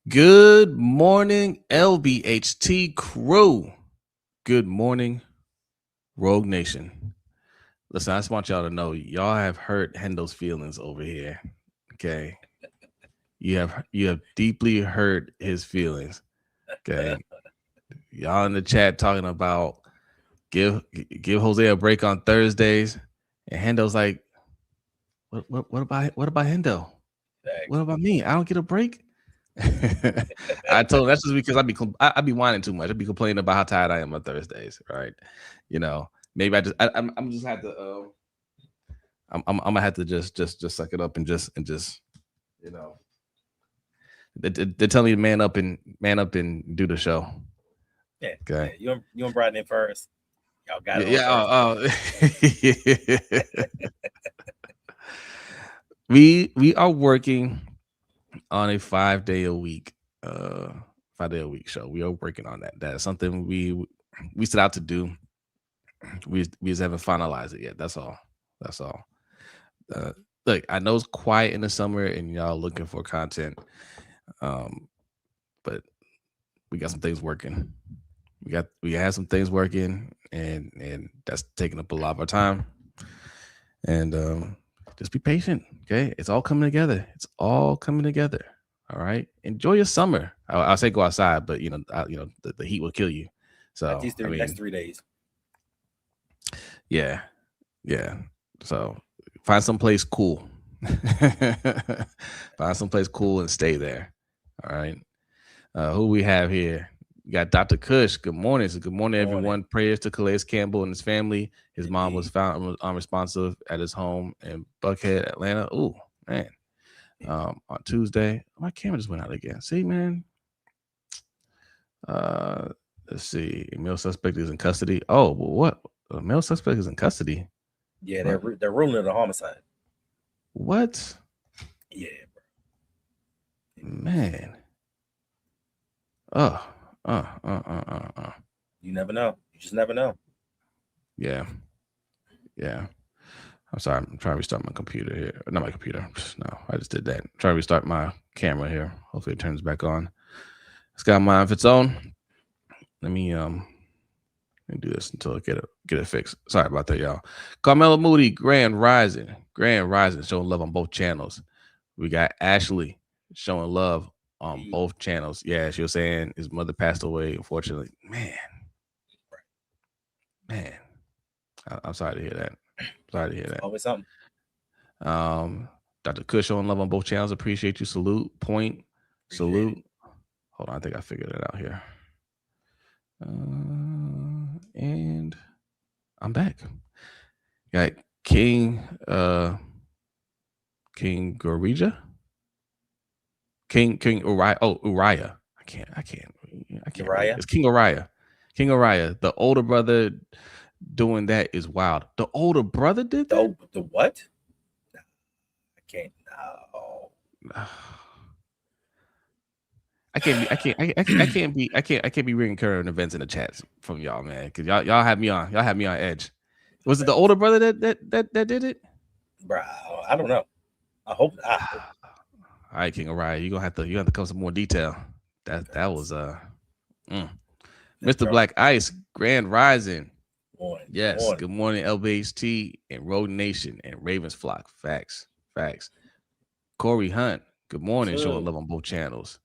Good morning, LBHT crew. Good morning, Rogue Nation. Listen, I just want y'all to know y'all have hurt Hendo's feelings over here. Okay. You have deeply hurt his feelings. Okay. Y'all in the chat talking about give Jose a break on Thursdays. And Hendo's like, what about Hendo? What about me? I don't get a break. I told him that's just because I be whining too much. I be complaining about how tired I am on Thursdays, right? Maybe I'm just have to I'm gonna have to just suck it up and just you know they're telling me to man up and do the show. Yeah. Okay. You and Brian in first. Y'all got it. Yeah. We are working on a 5 day a week 5 day a week show. We are working on that. That's something we set out to do. We just haven't finalized it yet. That's all. Uh, Look, I know it's quiet in the summer and y'all looking for content, but we got some things working. We have some things working, and that's taking up a lot of our time. And just be patient, okay? It's all coming together. It's all coming together. All right. Enjoy your summer. I'll say go outside, but the heat will kill you. So next 3 days. Yeah. So find someplace cool. Find someplace cool and stay there. All right. Who we have here? We got Dr. Kush. Good morning. So good morning, everyone. Prayers to Calais Campbell and his family. His mom was found unresponsive at his home in Buckhead, Atlanta. Oh, man. On Tuesday. My camera just went out again. See, man. Let's see. A male suspect is in custody. Oh, well, what? A male suspect is in custody? Yeah, they're ruling it a homicide. What? Yeah, bro. Man. You never know. You just never know. Yeah. I'm sorry. I'm trying to restart my computer here. Not my computer. No, I just did that. Try to restart my camera here. Hopefully it turns back on. It's got mine of its own. Let me do this until I get it fixed. Sorry about that, y'all. Carmelo Moody, Grand Rising, showing love on both channels. We got Ashley showing love on both channels. Yeah, she was saying his mother passed away, unfortunately. Man, I'm sorry to hear that. Always something. Dr. Kush showing love on both channels. Appreciate you. Salute. Point. Salute. Hold on, I think I figured it out here. And I'm back. Got King Gorija. King Uriah. Oh, Uriah. I can't. Uriah. It's King Uriah. The older brother doing that is wild. The older brother did that? The what? I can't. No. I can't be reading current events in the chats from y'all, man, because y'all have me on edge. Was it the older brother that did it? Bro, I don't know. I hope not. All right, King Uriah, you have to come with some more detail. That was Mr. Black Ice, Grand Rising. Morning. Yes, morning. Good morning, LBHT and Road Nation and Ravens Flock. Facts. Corey Hunt, good morning, showing love on both channels.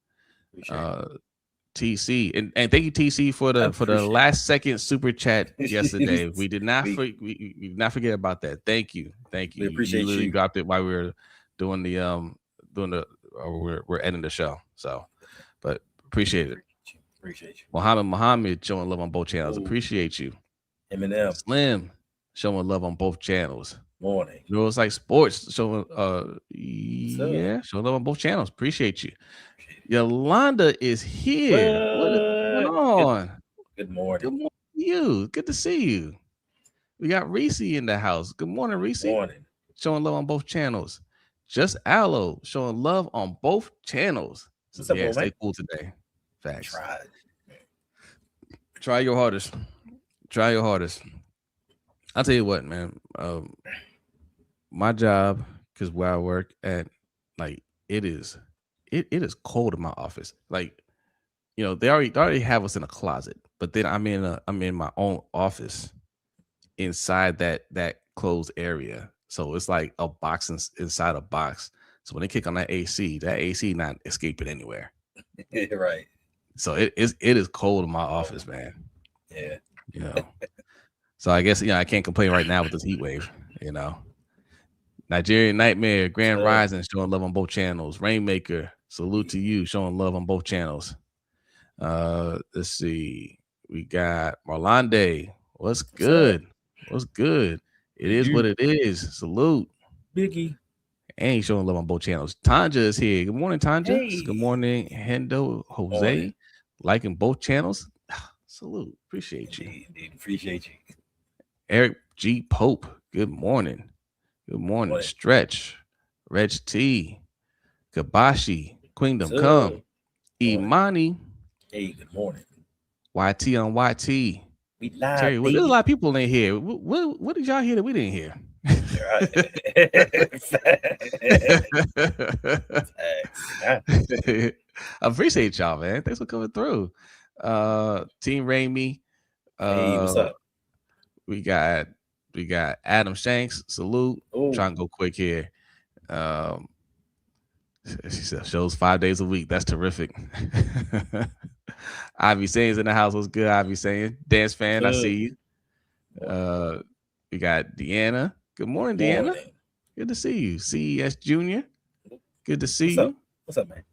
TC and thank you TC for the last second super chat yesterday. We did not we did not forget about that. Thank you. We appreciate you. Dropped it while we were doing we're ending the show. So, but appreciate it. Appreciate you. Muhammad showing love on both channels. Appreciate you. Eminem Slim showing love on both channels. Morning. It's like sports showing showing love on both channels. Appreciate you. Yolanda is here. What is going on? Good morning. Good morning to you. Good to see you. We got Reese in the house. Good morning, Reese. Morning. Showing love on both channels. Just Aloe showing love on both channels. So, stay cool today. Facts. Try your hardest. I'll tell you what, man. My job, because where I work at, like, it is it is cold in my office. Like, they already have us in a closet, but then I'm in my own office inside that closed area. So it's like a box inside a box. So when they kick on that AC not escaping anywhere. Right. So it is cold in my Oh, office, man. yeah. You know. So I guess I can't complain right now with this heat wave. Nigerian Nightmare, Grand So, Rising, showing love on both channels. Rainmaker, salute to you, showing love on both channels. Let's see. We got Marlande. What's what's up? good? What's good? It is what You, it is. Salute. Biggie. And he's showing love on both channels. Tanja is here. Good morning, Tanja. Good Hey. morning, Hendo, Morning. Jose. Liking both channels. Salute. Appreciate you. Indeed. Appreciate you. Eric G. Pope. Good morning. Good morning. Morning. Stretch. Reg T. Kabashi. Queendom What's Come. up? Imani. Hey, good morning. YT on YT. We live, Terry, baby. there's a lot of people in here. What did y'all hear that we didn't hear? Right. I appreciate y'all, man. Thanks for coming through. Team Raimi. Hey, what's up? We got Adam Shanks. Salute. Oh, Trying to go quick here. She said shows 5 days a week. That's terrific. Ivy Saying's in the house. What's good, Ivy Saying? Dance fan, I see you. We got Deanna. Good morning, Deanna. Good to see you. CES Junior. Good to see you. What's up, man?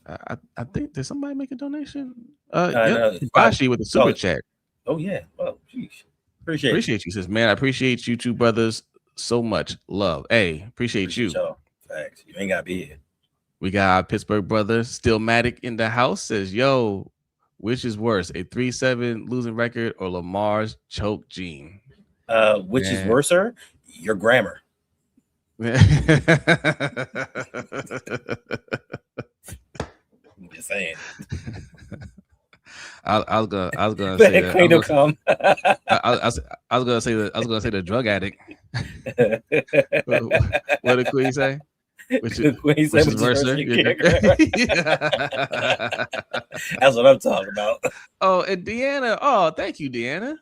I think, did somebody make a donation? No, Bashi with the super chat. Oh yeah. Oh, geez. Appreciate you, sis. Man, I appreciate you two brothers so much. Love. Hey, appreciate you. Y'all. Thanks. You ain't gotta be here. We got our Pittsburgh brother, Stillmatic, in the house. Says, yo, which is worse, a 3-7 losing record or Lamar's choke gene? Which is worse, sir? Your grammar. I'm just saying. I was gonna say that. I was gonna say the drug addict. What did Queen say? Which is worse, sir? That's what I'm talking about. Oh, and Deanna. Oh, thank you, Deanna.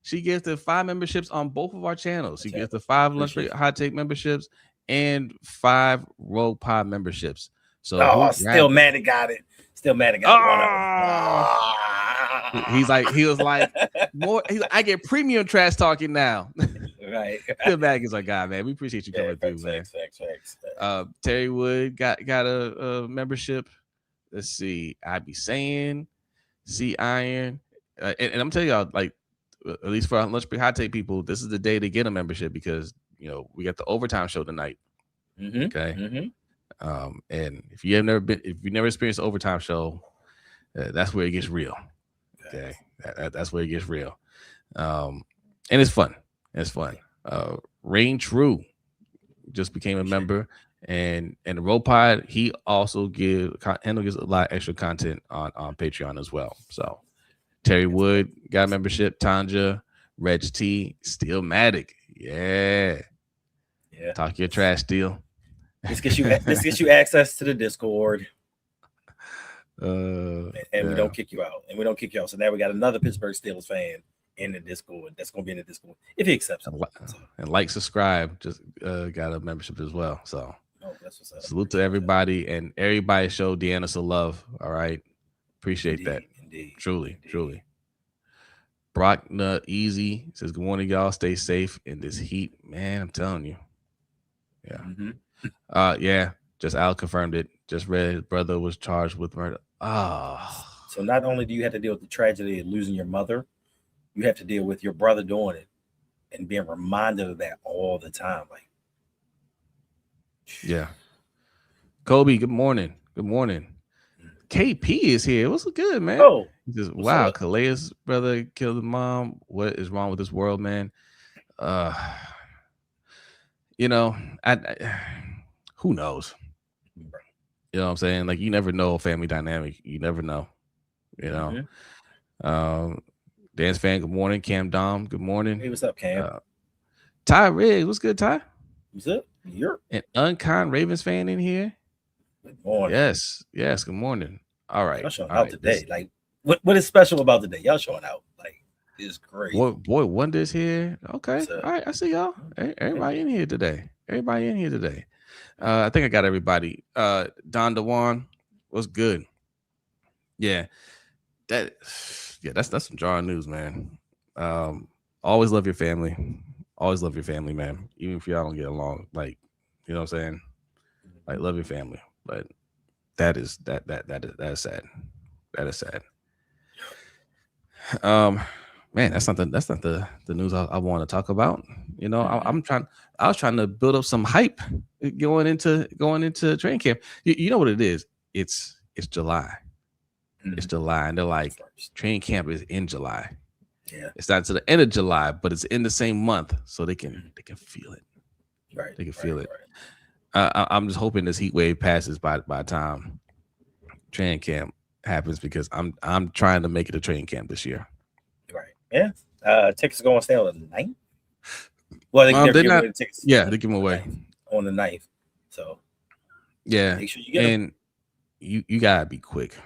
She gives the 5 memberships on both of our channels. She gives the 5 Lunch Break Hot Take memberships and 5 Rogue Pod memberships. So still mad at got it. Still mad at got one of them. He was like, more. I get premium trash talking now. Right. Still mad is our guy, man. We appreciate you coming through, man. Facts. Terry Wood got a membership. Let's see. I be saying, C Iron, and I'm telling y'all, like, at least for our Lunch Break Hot Take people, this is the day to get a membership because we got the overtime show tonight. Mm-hmm. Okay. Mm-hmm. And if you've never experienced the overtime show, that's where it gets real. Okay, that's where it gets real. And it's fun. It's fun. Rain True just became a member, and the Roll Pod, he also gives a lot of extra content on Patreon as well. So Terry Wood got a membership. Tanja, Reg T, Steelmatic, yeah. Talk your trash, Steel. This gets you access to the Discord. And we don't kick you out. So now we got another Pittsburgh Steelers fan in the Discord. That's going to be in the Discord if he accepts it. And like, subscribe, just got a membership as well. So that's what's up. Salute to everybody, and everybody show Deanna some love. All right. Appreciate that. Indeed. Truly. Brock Easy says, good morning, y'all. Stay safe in this heat. Man, I'm telling you. Yeah. Mm-hmm. Yeah. Just Al confirmed it. Just read his brother was charged with murder. So not only do you have to deal with the tragedy of losing your mother, you have to deal with your brother doing it and being reminded of that all the time. Like, yeah. Kobe, good morning. KP is here. What's good, man? Oh, he says, wow, Kalea's brother killed his mom. What is wrong with this world, man? Who knows? You know what I'm saying? Like, you never know a family dynamic. You never know. Dance fan, good morning. Cam Dom, good morning. Hey, what's up, Cam? Ty Riggs, what's good, Ty? What's up? You're an Unkind Ravens fan in here. Good morning. Yes, yes. Good morning. All right, Y'all showing all out right. today. Like, what is special about today? Y'all showing out. Like, it's crazy. Boy, Wonder's here. Okay, So, all right. I see y'all. yeah. Everybody in here today. Everybody in here today. I think I got everybody. Don Dewan was good. Yeah, that. Yeah, that's some jarring news, man. Um, always love your family. Always love your family, man. Even if y'all don't get along, like, you know what I'm saying. Like, Mhm. love your family, but that is sad. That is sad. Um, man, that's not the news I want to talk about. You know, Mhm. I was trying to build up some hype going into training camp. You know what it is? It's July. It's Mhm. July, and they're like First. training camp is in July. Yeah. It's not to the end of July, but it's in the same month, so Mhm. they can feel it. Right. They can Right. feel it. Right. I'm just hoping this heat wave passes by the time training camp happens because I'm trying to make it a training camp this year. Right. Yeah. Tickets are going to stay on the ninth. Well, they're They're giving not. away the tickets Yeah, on they give them the away. ninth. On the ninth. So Yeah, make sure you get them. and you gotta be quick.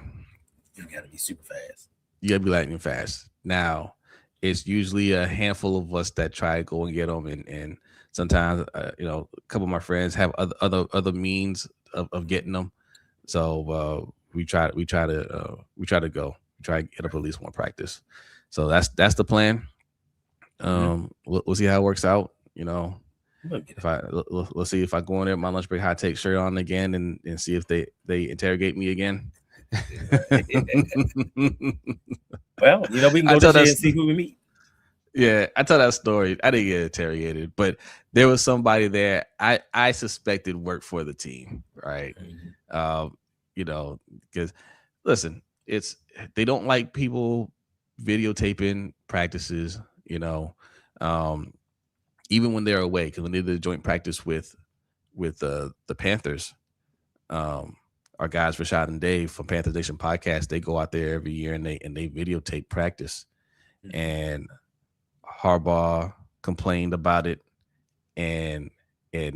You got to be super fast. You gotta be lightning fast. Now, it's usually a handful of us that try to go and get them, and sometimes a couple of my friends have other means of getting them. So we try to go. We try to get up at least one practice. So that's the plan. Mm-hmm. We'll see how it works out. You know, We'll get if let's see if I go in there with my lunch break high take shirt on again and see if they interrogate me again. it. Well, we can I go tell this that year and see who we meet. yeah, I tell that story. I didn't get interrogated, but there was somebody there I suspected worked for the team, right? Mhm. Um, because listen, it's they don't like people videotaping practices, you know. Um, even when they're away, because when they did a joint practice with the Panthers, um, our guys Rashad and Dave from Panthers Nation podcast, they go out there every year and they videotape practice. Mhm. And Harbaugh complained about it, and I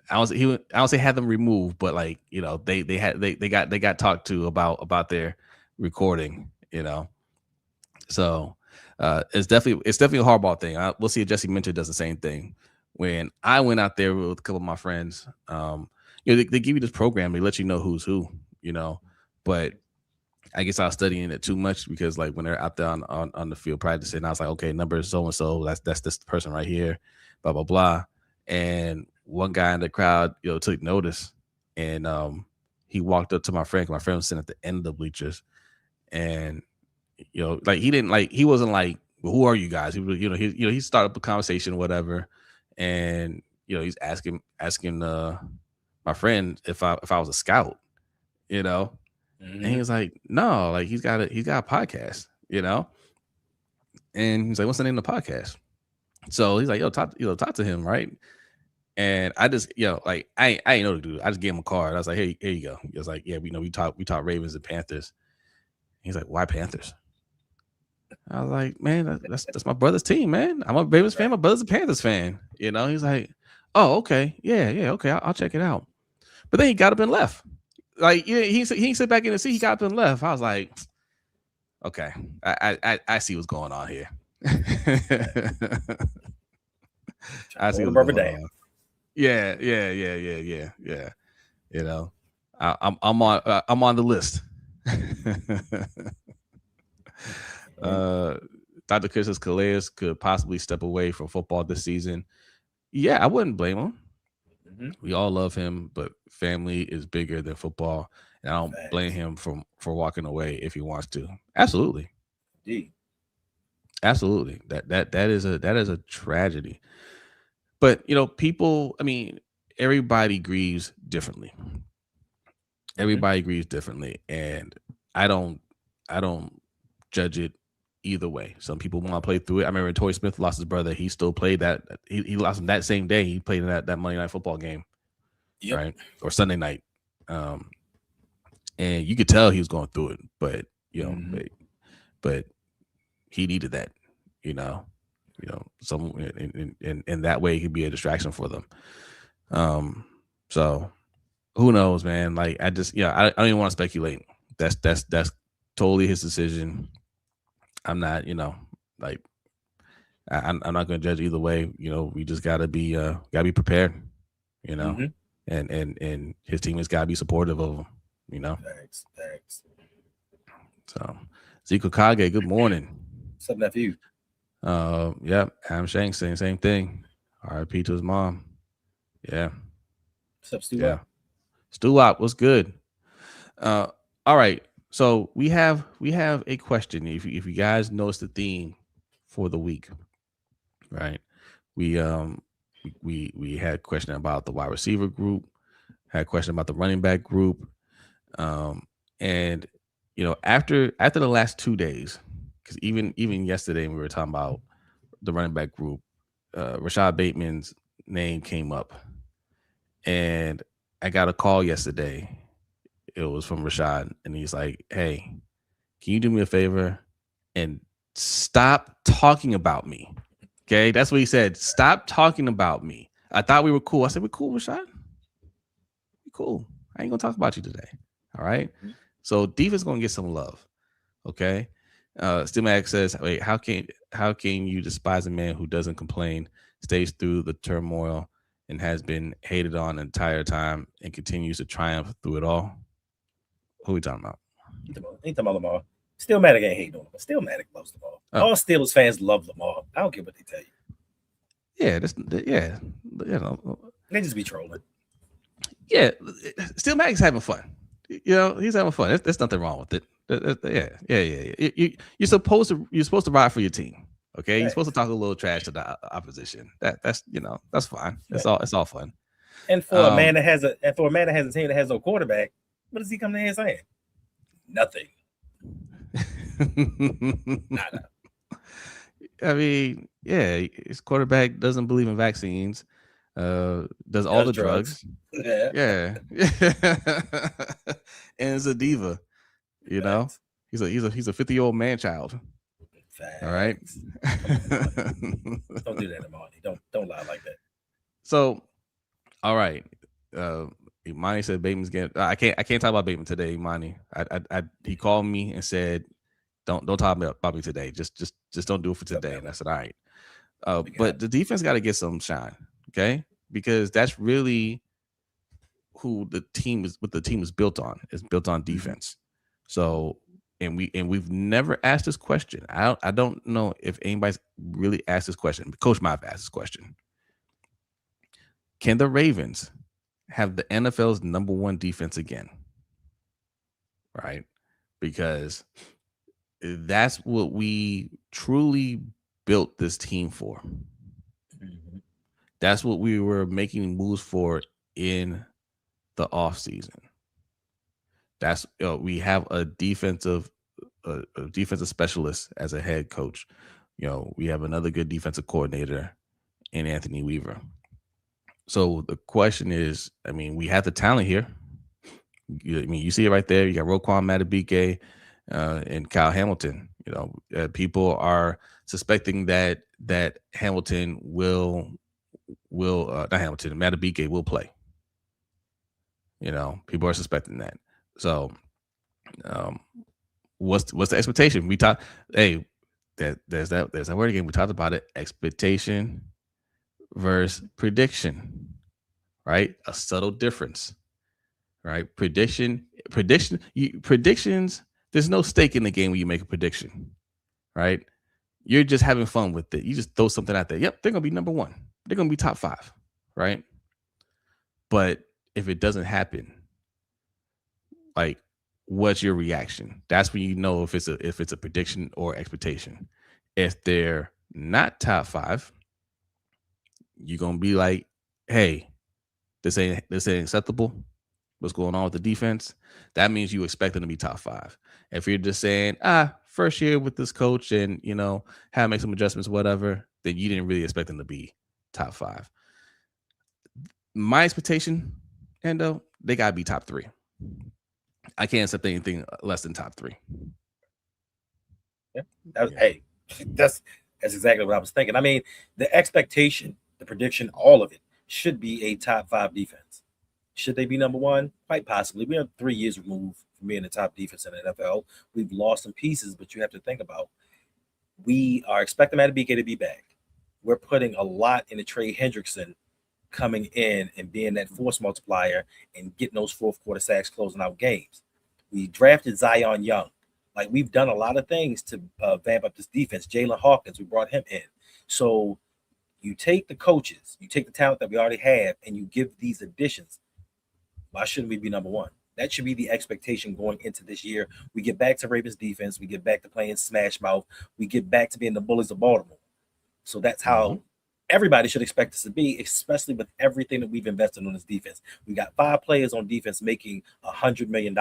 don't say had them removed, but like they got talked to about their recording, So it's definitely a Harbaugh thing. We'll see if Jesse Minter does the same thing. When I went out there with a couple of my friends, they give you this program, they let you know who's who, but I guess I was studying it too much because like when they're out there on the field practicing, I was like, okay, number so and so, that's this person right here, blah blah blah. And one guy in the crowd, took notice, and he walked up to my friend. 'Cause my friend was sitting at the end of the bleachers, and like he wasn't like, well, who are you guys? He was, he started up a conversation, whatever, and he's asking my friend if I was a scout, you know, and he Mhm. was like, no, like he's got a podcast, and he's like, what's the name of the podcast? So he's like, yo, talk to him, right? And I just, like I ain't know the dude. I just gave him a card. I was like, hey, here you go. He was like, yeah, we talk Ravens and Panthers. He's like, why Panthers? I was like, man, that's my brother's team, man. I'm a Ravens fan. Right. My brother's a Panthers fan. He's like, oh, okay, yeah, okay, I'll check it out. But then he got up and left. Like, yeah, he sit back in the seat. He got up and left. I was like, okay, I see what's going on here. Right. Trying I to see hold a what's rubber going down. on. Yeah. You know, I'm on the list. Mhm. uh, Dr. Christus Calais could possibly step away from football this season. Yeah, I wouldn't blame him. Mhm. We all love him, but family is bigger than football, and I don't blame Facts. him for walking away if he wants to. Absolutely, D. absolutely. That is a tragedy. But people. I mean, everybody grieves differently. Mhm. Everybody grieves differently, and I don't. I don't judge it either way. Some people want to play through it. I remember Torrey Smith lost his brother. He still played that. He lost him that same day. He played in that Monday Night Football game, Yep. right, or Sunday night. Um, and you could tell he was going through it, but you know, Mhm. but, but he needed that, some in that way it could be a distraction for them. So Who knows, man? Like I just, I don't even want to speculate. That's totally his decision. I'm not, like I'm not going to judge either way. We just gotta be prepared. You know, Mm-hmm. and his team has got to be supportive of him. You know, Thanks. so Zeke Kage, good morning. What's up, nephew? Yeah, Adam Shanks saying same thing. R.I.P. to his mom. Yeah, What's up, Stu? yeah. Stu Wop, what's good? Uh, all right. So we have a question. If you guys notice the theme for the week, right? We had a question about the wide receiver group, had a question about the running back group, and after the last 2 days, because even yesterday we were talking about the running back group, Rashad Bateman's name came up, and I got a call yesterday. It was from Rashad, and he's like, "Hey, can you do me a favor and stop talking about me?" Okay, that's what he said. Stop talking about me. I thought we were cool. I said, "We're cool, Rashad. We cool. I ain't gonna talk about you today." All right. So defense gonna get some love. Okay. Stimac says, "Wait, how can you despise a man who doesn't complain, stays through the turmoil, and has been hated on the entire time, and continues to triumph through it all?" Who are we talking about? Ain't talking about Lamar. Stillmatic ain't hating on him. Stillmatic loves Lamar. Oh, All Steelers fans love Lamar. I don't care what they tell you. yeah, yeah, They just be trolling. yeah. Still Mag's having fun. He's having fun. There's nothing wrong with it. Yeah. You're supposed to ride for your team. Okay, you're supposed to talk a little trash to the opposition. That's fine. It's all fun. And for a man that has a team that has no quarterback, what does he come to here saying? Nothing. Nada. I mean, yeah, his quarterback doesn't believe in vaccines. Does all the drugs. Yeah. And is a diva. He's a 50-year-old man child. Facts. All right. Don't do that, Imani. Don't lie like that. So, all right. Imani said Bateman's getting. I can't talk about Bateman today, Imani. He called me and said, "Don't talk about me today. Just don't do it for today." And I said, "All right." But the defense got to get some shine, okay? Because that's really what the team is built on. It's built on defense. So, and we've never asked this question. I don't know if anybody's really asked this question. Coach might have asked this question. Can the Ravens have the NFL's number one defense again? Right? Because that's what we truly built this team for. That's what we were making moves for in the offseason. That's we have a defensive specialist as a head coach. We have another good defensive coordinator in Anthony Weaver. So the question is, I mean, we have the talent here. You see it right there. You got Roquan Matabike and Kyle Hamilton. People are suspecting that Hamilton will not Hamilton, Matabike will play. People are suspecting that. So, what's the expectation? We talked. Hey, there's that word again. We talked about it. Expectation versus prediction, right? A subtle difference, right? Predictions. There's no stake in the game when you make a prediction, right? You're just having fun with it. You just throw something out there. Yep, they're gonna be number one. They're gonna be top 5, right? But if it doesn't happen, like, what's your reaction? That's when you know if it's a prediction or expectation. If they're not top 5, you're gonna be like, hey, this ain't acceptable. What's going on with the defense? That means you expect them to be top 5. If you're just saying, first year with this coach and have to make some adjustments, whatever, then you didn't really expect them to be top 5. My expectation, Hendo, they gotta be top 3. I can't accept anything less than top 3. Yeah. Hey, that's exactly what I was thinking. I mean, the expectation, the prediction, all of it should be a top 5 defense. Should they be number one? Quite possibly. We are 3 years removed from being the top defense in the NFL. We've lost some pieces, but you have to think about we are expecting Matabike to be back. We're putting a lot into Trey Hendrickson coming in and being that force multiplier and getting those fourth quarter sacks, closing out games. We drafted Zion Young. Like we've done a lot of things to vamp up this defense. Jalen Hawkins, we brought him in. So you take the coaches, you take the talent that we already have, and you give these additions. Why shouldn't we be number one? That should be the expectation going into this year. We get back to Ravens defense. We get back to playing smash mouth. We get back to being the bullies of Baltimore. So that's how everybody should expect us to be, especially with everything that we've invested on this defense. We got 5 players on defense making $100 million.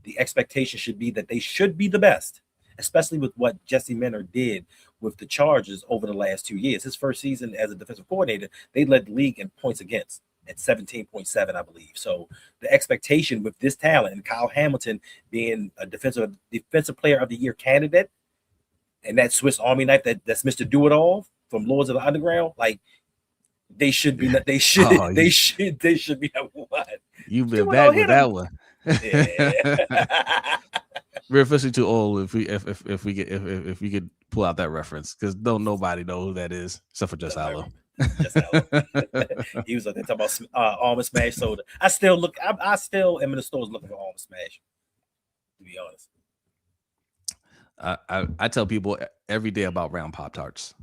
The expectation should be that they should be the best, especially with what Jesse Minter did with the Chargers over the last 2 years. His first season as a defensive coordinator, they led the league in points against at 17.7, I believe. So the expectation with this talent and Kyle Hamilton being a defensive player of the year candidate, and that Swiss Army knife that's Mr. Do It All from Lords of the Underground, like they should be they should be number one. You've been back with that one. Yeah. We're officially too old if we could pull out that reference, because nobody know who that is except for Just Allo. He was like, they talking about Almond Smash soda. I still am in the stores looking for Almond Smash, to be honest. I tell people every day about round Pop-Tarts.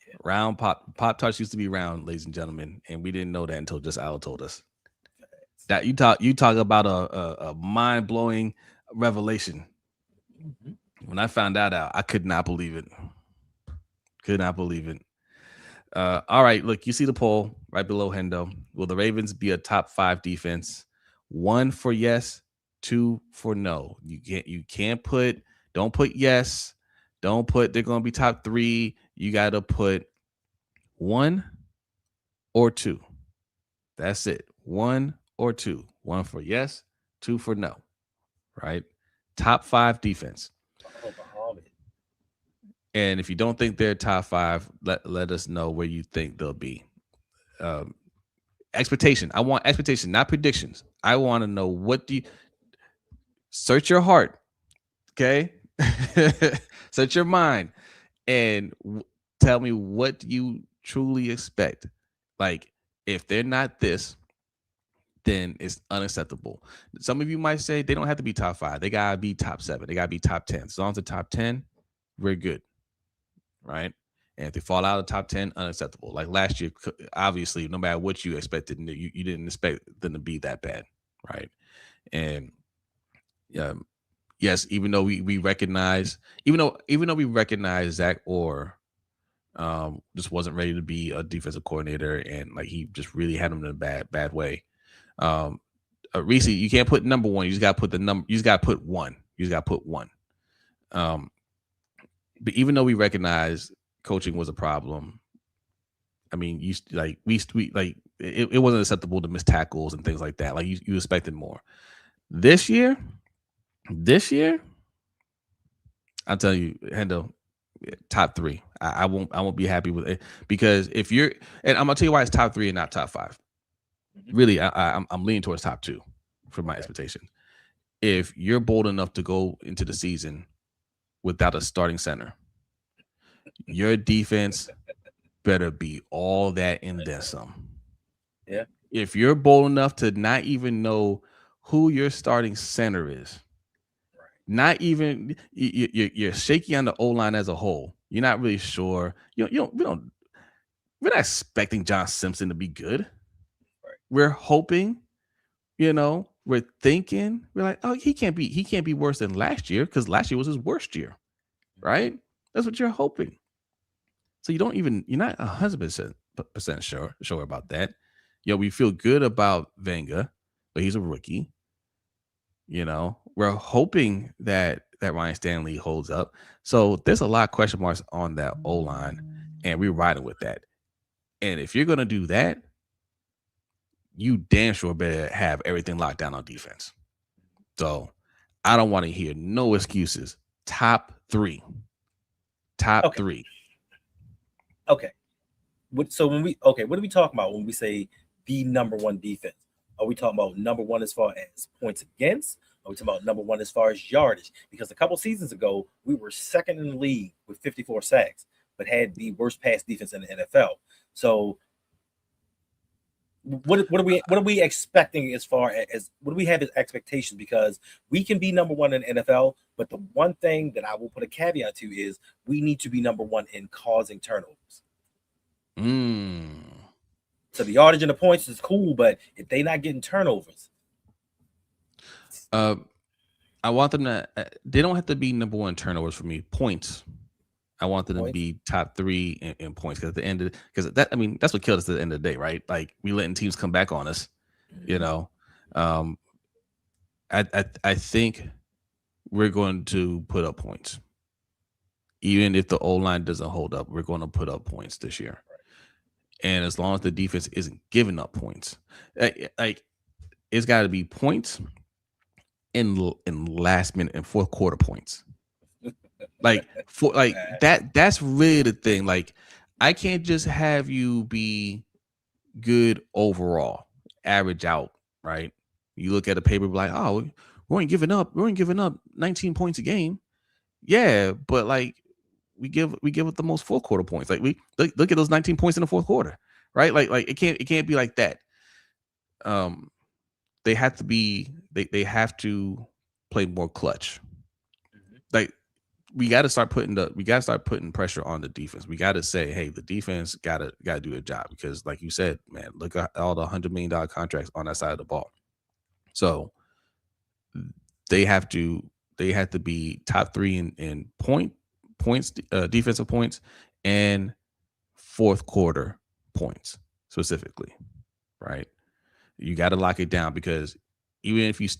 Yeah. Round Pop-Tarts used to be round, ladies and gentlemen, and we didn't know that until Just Al told us. That you talk about a mind-blowing revelation. Mm-hmm. When I found that out, I could not believe it. All right, look, you see the poll right below Hendo. Will the Ravens be a top 5 defense? 1 for yes, 2 for no. Don't put yes. Don't put they're going to be top 3. You got to put 1 or 2. That's it. 1 or 2. 1 for yes, 2 for no. Right? Top 5 defense. And if you don't think they're top 5, let us know where you think they'll be. Expectation. I want expectation, not predictions. I want to know what do you search your heart. Okay. Search your mind and tell me what you truly expect. Like, if they're not this, then it's unacceptable. Some of you might say they don't have to be top 5. They got to be top 7. They got to be top 10. As long as the top 10, we're good. Right? And if they fall out of the top 10, unacceptable. Like last year, obviously, no matter what you expected, you didn't expect them to be that bad. Right? And yes, even though we recognize, even though we recognize Zach Orr just wasn't ready to be a defensive coordinator, and like he just really had him in a bad way. Reese, you can't put number 1. You just got to put the number. You just got to put 1. You just got to put 1. But even though we recognize coaching was a problem, I mean, it wasn't acceptable to miss tackles and things like that. Like you expected more. This year, I'll tell you, Hendo, top 3. I won't be happy with it, because if you're, and I'm gonna tell you why it's top 3 and not top 5. Really, I'm leaning towards top 2 for my expectation. If you're bold enough to go into the season without a starting center, your defense better be all that and then some. Yeah. If you're bold enough to not even know who your starting center is, not even you're shaky on the O-line as a whole. You're not really sure. We're not expecting John Simpson to be good. Right. We're hoping, we're thinking, we're like, oh, he can't be worse than last year, because last year was his worst year. Right? That's what you're hoping. So you're not 100% sure about that. We feel good about Venga, but he's a rookie. We're hoping that Ryan Stanley holds up. So there's a lot of question marks on that O-line, and we're riding with that. And if you're going to do that, you damn sure better have everything locked down on defense. So I don't want to hear no excuses. Top 3. Top 3. Okay. What are we talking about when we say the number one defense? Are we talking about number one as far as points against? Are we talking about number one as far as yardage? Because a couple seasons ago, we were second in the league with 54 sacks, but had the worst pass defense in the NFL. So what are we expecting as far as what do we have as expectations? Because we can be number one in the NFL, but the one thing that I will put a caveat to is we need to be number one in causing turnovers. So the yardage and the points is cool, but if they not getting turnovers, I want them to. They don't have to be number one turnovers for me. Points. I want them to be top three in points because at the end of because that I mean that's what killed us at the end of the day, right? Like we letting teams come back on us, you know. I think we're going to put up points, even if the O line doesn't hold up. We're going to put up points this year, and as long as the defense isn't giving up points, like it's got to be points in last minute and fourth quarter points. Like that's really the thing. Like I can't just have you be good overall, average out, right? You look at a paper like, oh, we ain't giving up 19 points a game. Yeah, but like we give up the most fourth quarter points. Like we look at those 19 points in the fourth quarter, right? Like it can't be like that. They have to be they have to play more clutch. Like we got to start putting pressure on the defense. We got to say, hey, the defense got to do a job because, like you said, man, look at all the $100 million contracts on that side of the ball. So they have to be top three in points, defensive points, and fourth quarter points specifically, right? You got to lock it down because even if you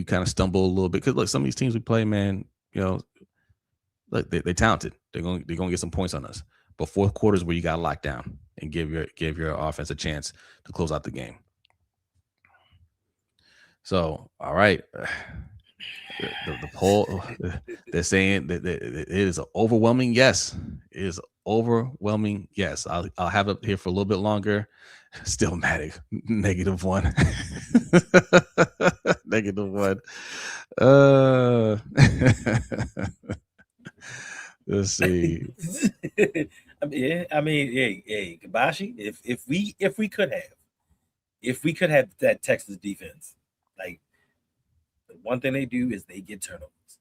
kind of stumble a little bit, because look, some of these teams we play, man, you know. Look, they're talented. They're gonna get some points on us. But fourth quarter is where you got to lock down and give your offense a chance to close out the game. So, all right, the poll they're saying that it is an overwhelming yes. It is overwhelming yes. I'll have it here for a little bit longer. Still -1, -1. Let's see. I mean, hey, Kabashi, if we could have that Texas defense, like the one thing they do is they get turnovers.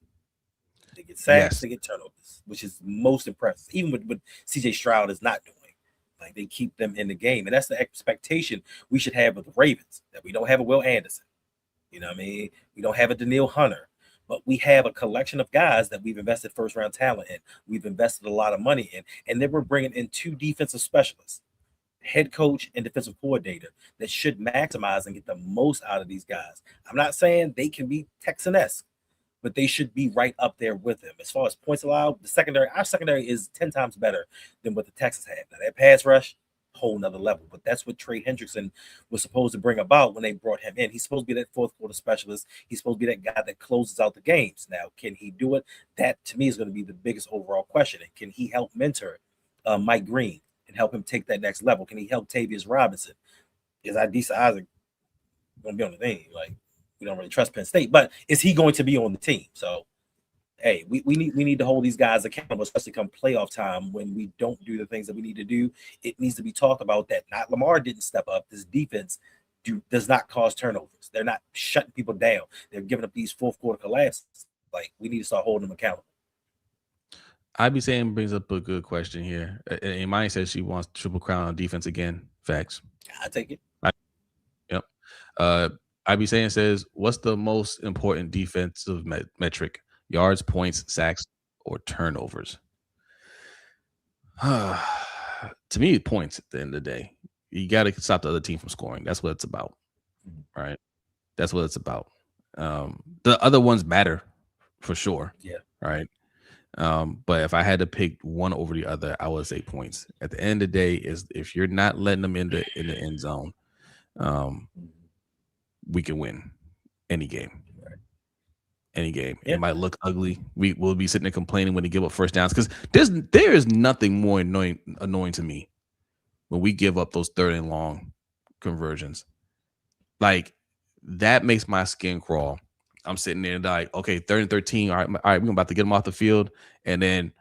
They get sacks, they get turnovers, which is most impressive. Even with what CJ Stroud is not doing. Like they keep them in the game. And that's the expectation we should have with the Ravens, that we don't have a Will Anderson. You know what I mean? We don't have a Daniil Hunter. But we have a collection of guys that we've invested first round talent in. We've invested a lot of money in. And then we're bringing in two defensive specialists, head coach and defensive coordinator, that should maximize and get the most out of these guys. I'm not saying they can be Texan-esque, but they should be right up there with them. As far as points allowed, our secondary is 10 times better than what the Texans have. Now, that pass rush, whole nother level. But that's what Trey Hendrickson was supposed to bring about when they brought him in. He's supposed to be that fourth quarter specialist. He's supposed to be that guy that closes out the games. Now, can he do it? That to me is going to be the biggest overall question. And can he help mentor Mike Green and help him take that next level? Can he help Tavius Robinson? Is Adisa Isaac going to be on the team? Like, we don't really trust Penn State, but is he going to be on the team? So hey, we need to hold these guys accountable, especially come playoff time when we don't do the things that we need to do. It needs to be talked about that not Lamar didn't step up. This defense does not cause turnovers. They're not shutting people down. They're giving up these fourth quarter collapses. Like we need to start holding them accountable. I'd be saying brings up a good question here. And Mine says she wants Triple Crown on defense again. Facts. I take it. Yep. IB says, what's the most important defensive metric? Yards, points, sacks, or turnovers? To me, points at the end of the day. You got to stop the other team from scoring. That's what it's about, right? That's what it's about. The other ones matter for sure. Yeah. Right. But if I had to pick one over the other, I would say points. At the end of the day, is if you're not letting them in the end zone, we can win any game. Any game. It might look ugly. We will be sitting there complaining when they give up first downs because there is nothing more annoying to me when we give up those third and long conversions. Like that makes my skin crawl. I'm sitting there like, okay, 3rd and 13. All right, we're about to get them off the field, and then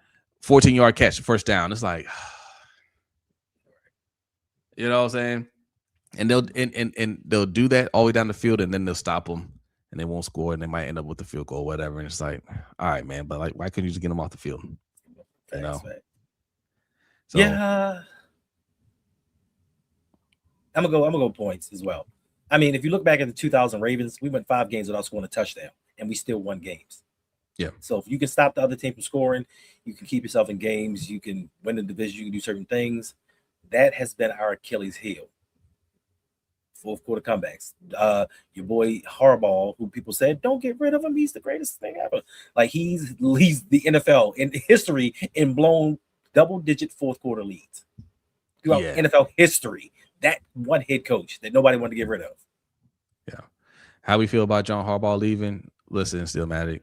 14-yard catch, first down. It's like, you know what I'm saying? And they'll do that all the way down the field, and then they'll stop them, and they won't score, and they might end up with the field goal, or whatever. And it's like, all right, man, but like, why couldn't you just get them off the field? You know? So yeah, I'm gonna go points as well. I mean, if you look back at the 2000 Ravens, we went 5 games without scoring a touchdown, and we still won games. Yeah. So if you can stop the other team from scoring, you can keep yourself in games. You can win the division. You can do certain things. That has been our Achilles heel. Fourth quarter comebacks. Your boy Harbaugh, who people said don't get rid of him, he's the greatest thing ever. Like he's leads the NFL in history in blown double-digit fourth quarter leads throughout NFL history. That one head coach that nobody wanted to get rid of. Yeah. How we feel about John Harbaugh leaving? Listen, Stillmatic.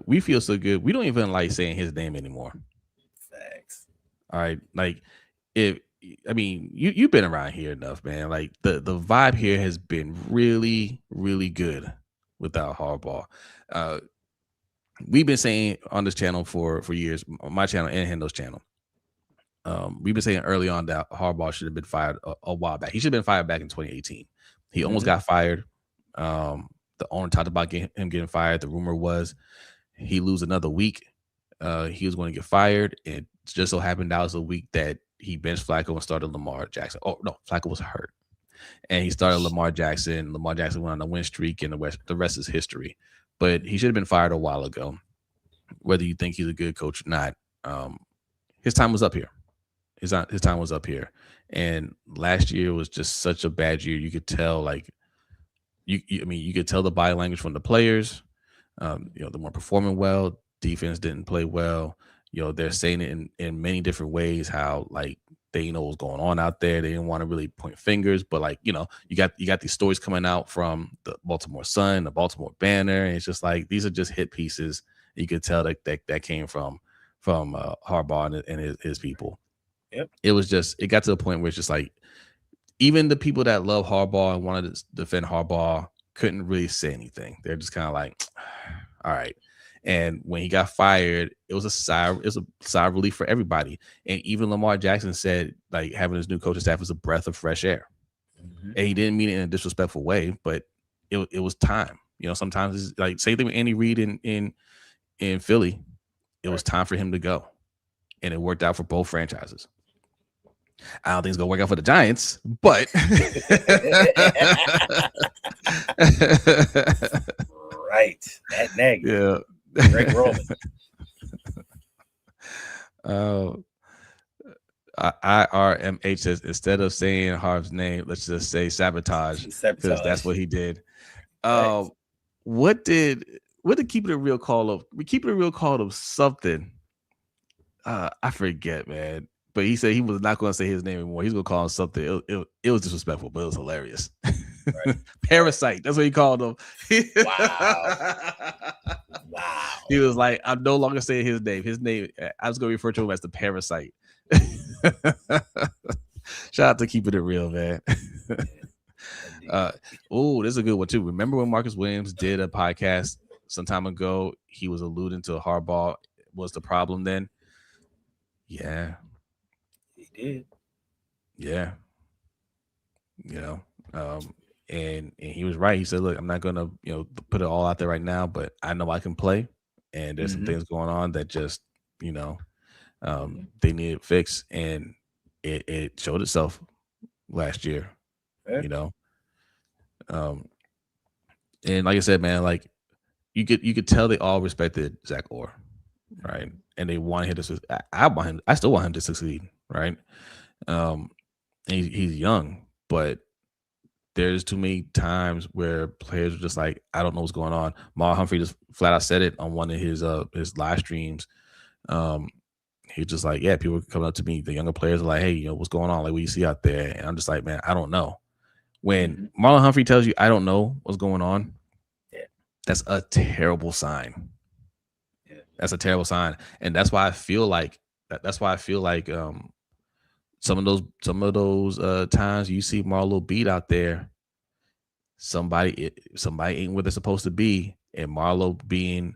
We feel so good. We don't even like saying his name anymore. Facts. All right. Like you've been around here enough, man. Like the vibe here has been really, really good without Harbaugh. We've been saying on this channel for years, my channel and Hendo's channel. We've been saying early on that Harbaugh should have been fired a while back. He should have been fired back in 2018. He almost got fired. The owner talked about him getting fired. The rumor was he lose another week. He was going to get fired. It just so happened that was a week that he benched Flacco and started Lamar Jackson. Oh, no, Flacco was hurt. And he started Lamar Jackson. Lamar Jackson went on a win streak, and the rest is history. But he should have been fired a while ago. Whether you think he's a good coach or not, his time was up here. His time was up here. And last year was just such a bad year. You could tell, like, you could tell the body language from the players. They weren't performing well. Defense didn't play well. They're saying it in many different ways, how like they know what's going on out there. They didn't want to really point fingers, but like, you got these stories coming out from the Baltimore Sun, the Baltimore Banner, and it's just like these are just hit pieces. You could tell that came from Harbaugh and his people. Yep. It got to the point where it's just like even the people that love Harbaugh and wanted to defend Harbaugh couldn't really say anything. They're just kind of like, all right. And when he got fired, it was a sigh of relief for everybody. And even Lamar Jackson said, like, having his new coaching staff was a breath of fresh air. And he didn't mean it in a disrespectful way, but it was time. Sometimes it's like same thing with Andy Reid in Philly. It was time for him to go, and it worked out for both franchises. I don't think it's gonna work out for the Giants, but right, that nag. Yeah. Greg Roman. IRMH says instead of saying Harv's name, let's just say sabotage, because that's what he did. What did Keep It Real call of? We Keep It Real called of something. I forget, man. But he said he was not going to say his name anymore. He's going to call him something. It was disrespectful, but it was hilarious. Right. Parasite. That's what he called him. Wow. He was like, I'm no longer saying his name. I was going to refer to him as the Parasite. Shout out to Keeping It Real, man. This is a good one, too. Remember when Marcus Williams did a podcast some time ago? He was alluding to Harbaugh was the problem then. Yeah. He did. Yeah. And he was right. He said, look, I'm not going to, put it all out there right now, but I know I can play. And there's some things going on that just, they needed fixed. And it showed itself last year, And like I said, man, like you could tell they all respected Zach Orr, right? And they wanted him to. I still want him to succeed, right? He's young, but there's too many times where players are just like, I don't know what's going on. Marlon Humphrey just flat out said it on one of his live streams. He's just like, yeah, people are coming up to me. The younger players are like, hey, what's going on? Like, what do you see out there? And I'm just like, man, I don't know. When Marlon Humphrey tells you, I don't know what's going on, that's a terrible sign. Yeah. That's a terrible sign. And that's why I feel like some of those times you see Marlo beat out there, somebody ain't where they're supposed to be, and Marlo being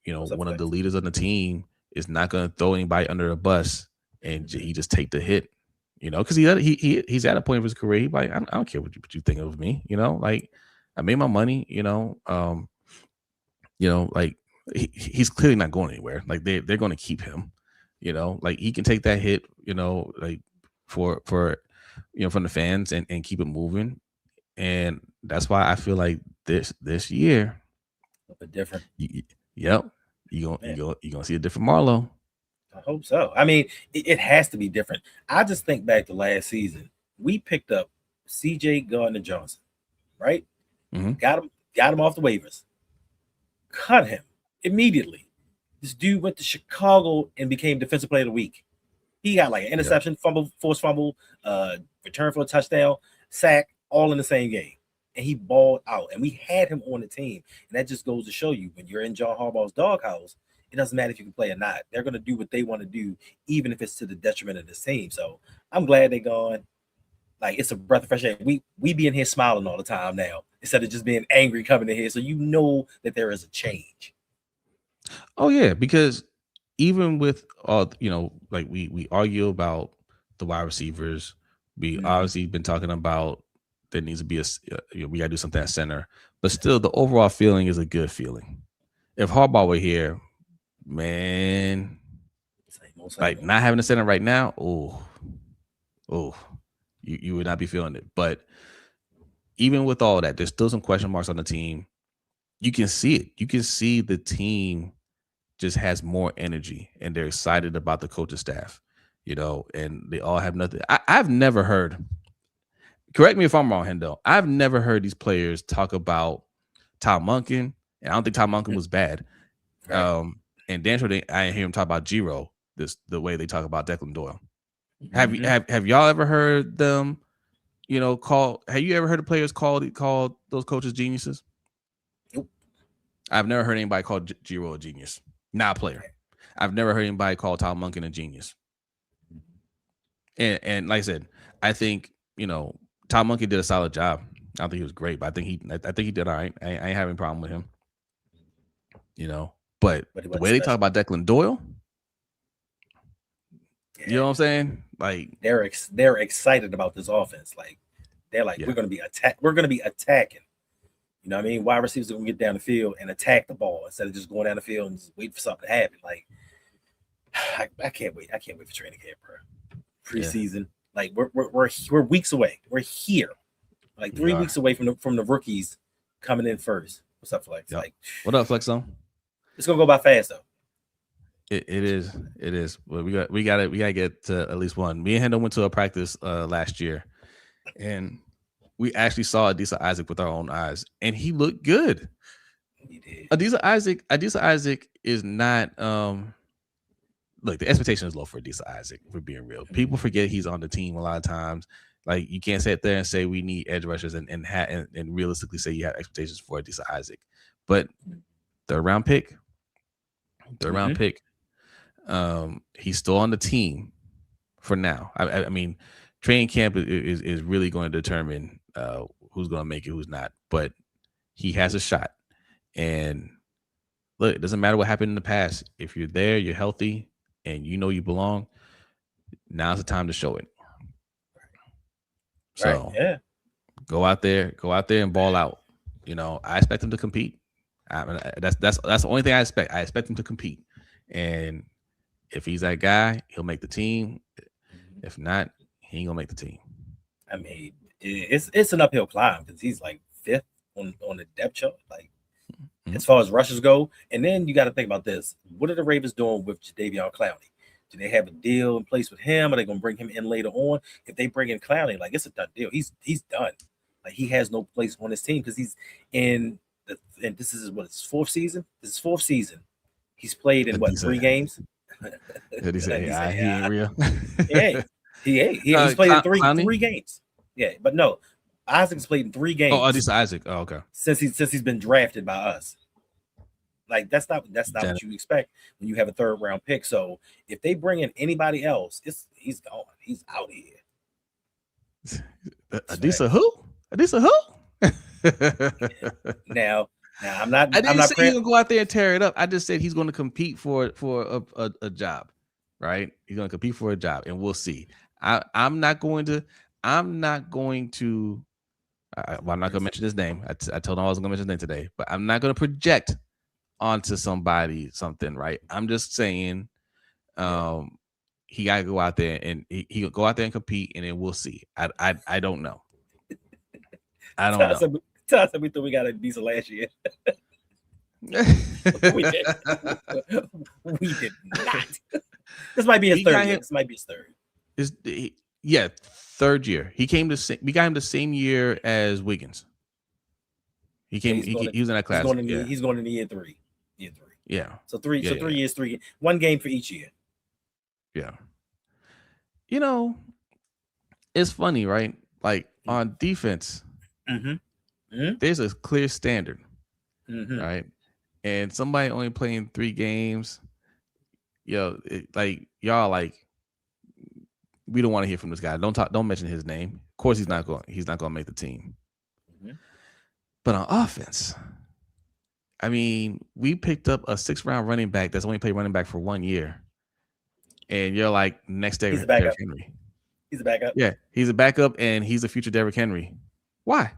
What's up, one of the Flex? leaders on the team is not going to throw anybody under the bus, and he just take the hit, because he's at a point of his career. He's like, I don't care what you think of me, like I made my money, like he's clearly not going anywhere. Like they're going to keep him, like he can take that hit, like for from the fans and keep it moving. And that's why I feel like this year, A bit different. yep, you gonna see a different Marlo. I hope so. I mean, it has to be different. I just think back to last season. We picked up C.J. Gardner-Johnson, right? Mm-hmm. Got him off the waivers. Cut him immediately. This dude went to Chicago and became defensive player of the week. He got like an interception, fumble, forced fumble, return for a touchdown, sack, all in the same game. And he balled out. And we had him on the team. And that just goes to show you when you're in John Harbaugh's doghouse, it doesn't matter if you can play or not. They're going to do what they want to do, even if it's to the detriment of this team. So I'm glad they're gone. Like, it's a breath of fresh air. We be in here smiling all the time now, instead of just being angry coming in here. So you know that there is a change. Oh yeah, because even with all like we argue about the wide receivers, we obviously been talking about there needs to be we gotta do something at center, but still the overall feeling is a good feeling. If Harbaugh were here, man, like not having a center right now, you would not be feeling it. But even with all that, there's still some question marks on the team. You can see it. You can see the team just has more energy and they're excited about the coaching staff, and they all have nothing. I've never heard, correct me if I'm wrong, Hendo, I've never heard these players talk about Tom Munkin, and I don't think Tom Munkin was bad. Right. And Dan Schroeder, I didn't hear him talk about Giro the way they talk about Declan Doyle. Have y'all ever heard them, have you ever heard the players call those coaches geniuses? Nope. I've never heard anybody call Giro a genius. Not a player. I've never heard anybody call Tom Munkin a genius. And like I said, I think Tom Munkin did a solid job. I don't think he was great, but I think he did all right. I ain't having a problem with him. But the way they talk about Declan Doyle, you know what I'm saying? Like they're excited about this offense. Like they're like, we're gonna be attacking. You know what I mean? Wide receivers are going to get down the field and attack the ball instead of just going down the field and just wait for something to happen. Like, I can't wait. I can't wait for training camp, bro. Preseason, like we're weeks away. We're here, like 3 weeks away from the rookies coming in first. What's up, Flex? Like, what up, Flexo? It's gonna go by fast though. It is. Well, we got to get to at least one. Me and Hendo went to a practice last year, and we actually saw Adisa Isaac with our own eyes, and he looked good. He did. Adisa Isaac is not. Look, the expectation is low for Adisa Isaac. If we're being real, people forget he's on the team a lot of times. Like you can't sit there and say we need edge rushers and realistically say you have expectations for Adisa Isaac. But third round pick. He's still on the team for now. I mean, training camp is really going to determine who's going to make it, who's not. But he has a shot. And look, it doesn't matter what happened in the past. If you're there, you're healthy, and you know you belong, now's the time to show it. So go out there and ball out. I expect him to compete. That's the only thing I expect. I expect him to compete. And if he's that guy, he'll make the team. If not, he ain't gonna make the team. I mean, it's an uphill climb because he's like fifth on the depth chart, like as far as rushes go. And then you got to think about this: what are the Ravens doing with Jadeveon Clowney? Do they have a deal in place with him? Are they gonna bring him in later on? If they bring in Clowney, like it's a done deal. He's done. Like he has no place on his team because he's in and this is what his fourth season. This is fourth season. He's played in 3 games. Did he say he ain't real? He's played in three games. Yeah, but no, Isaac's played in 3 games. Oh, this Isaac. Oh, okay. Since he's been drafted by us. Like that's not what you expect when you have a third round pick. So if they bring in anybody else, he's gone. He's out here. Adisa who? Adisa who? Now, I I'm didn't not say he's cramp. gonna go out there and tear it up. I just said he's going to compete for a job, right? He's going to compete for a job, and we'll see. I'm not going to. I'm not going to. Well, I'm not going to mention his name. I told him I wasn't going to mention his name today, but I'm not going to project onto somebody something, right? I'm just saying, he got to go out there and he'll go out there and compete, and then we'll see. I don't know. I don't know. Todd said we thought we got a decent last year. we did. We did not. This might be his third year. This might be his third. Yeah, third year. We got him the same year as Wiggins. He came. He was in that class. He's going into year three. Yeah. So 3 years, 1 game for each year. Yeah. You know, it's funny, right? Like on defense, there's a clear standard, right? And somebody only playing 3 games, like y'all, like we don't want to hear from this guy. Don't mention his name. Of course, he's not going to make the team. But on offense, I mean, we picked up a 6th-round running back that's only played running back for 1 year. And you're like, next day, Derrick Henry. He's a backup. Yeah, he's a backup, and he's a future Derrick Henry. Why?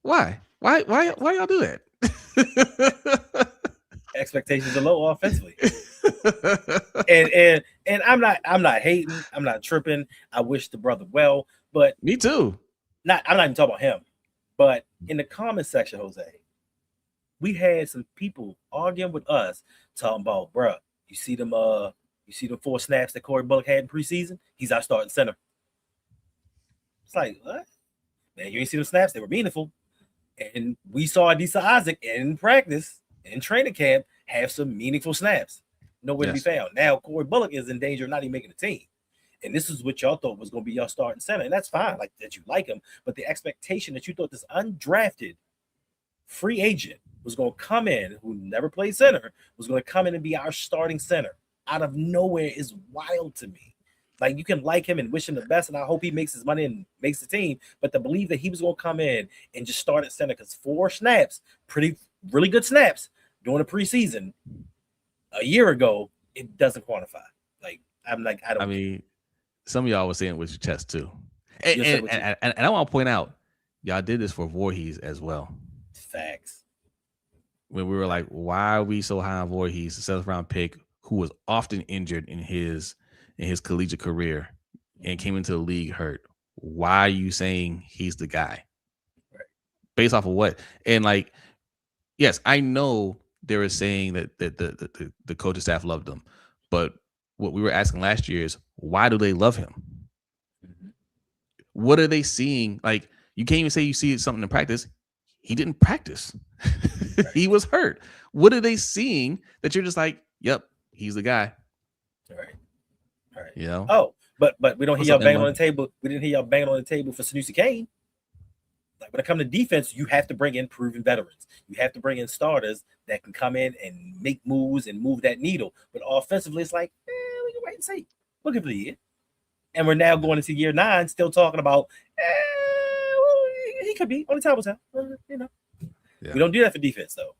Why y'all do that? Expectations are low offensively. and I'm not hating. I'm not tripping. I wish the brother well, but me too. I'm not even talking about him. But in the comment section, Jose, we had some people arguing with us talking about, bruh, you see them 4 snaps that Corey Bullock had in preseason? He's our starting center. It's like, what? Man, you ain't see them snaps. They were meaningful. And we saw Adisa Isaac in practice, in training camp, have some meaningful snaps. Nowhere to be found. Now, Corey Bullock is in danger of not even making the team. And this is what y'all thought was going to be your starting center. And that's fine, like that you like him. But the expectation that you thought this undrafted free agent was going to come in, who never played center, was going to come in and be our starting center out of nowhere is wild to me. Like, you can like him and wish him the best, and I hope he makes his money and makes the team. But to believe that he was going to come in and just start at center, because 4 snaps, really good snaps during the preseason a year ago, it doesn't quantify. Like, I'm like, I mean, some of y'all were saying it with your chest too. And I want to point out, y'all did this for Voorhees as well. Facts. When we were like, why are we so high on Voorhees, the 7th-round pick, who was often injured in his collegiate career and came into the league hurt? Why are you saying he's the guy? Right. Based off of what? And like, yes, I know they were saying that the coaching staff loved him, but what we were asking last year is, why do they love him? What are they seeing? Like, you can't even say you see something in practice. He didn't practice. Right. He was hurt. What are they seeing that you're just like, yep, he's the guy? Right. You know? Oh, but we don't hear y'all banging on the table. We didn't hear y'all banging on the table for Sanusi Kane. Like, when it comes to defense, you have to bring in proven veterans. You have to bring in starters that can come in and make moves and move that needle. But offensively, it's like, we can wait and see. Look at the year. And we're now going into year 9, still talking about, he could be on the table time. We don't do that for defense, though.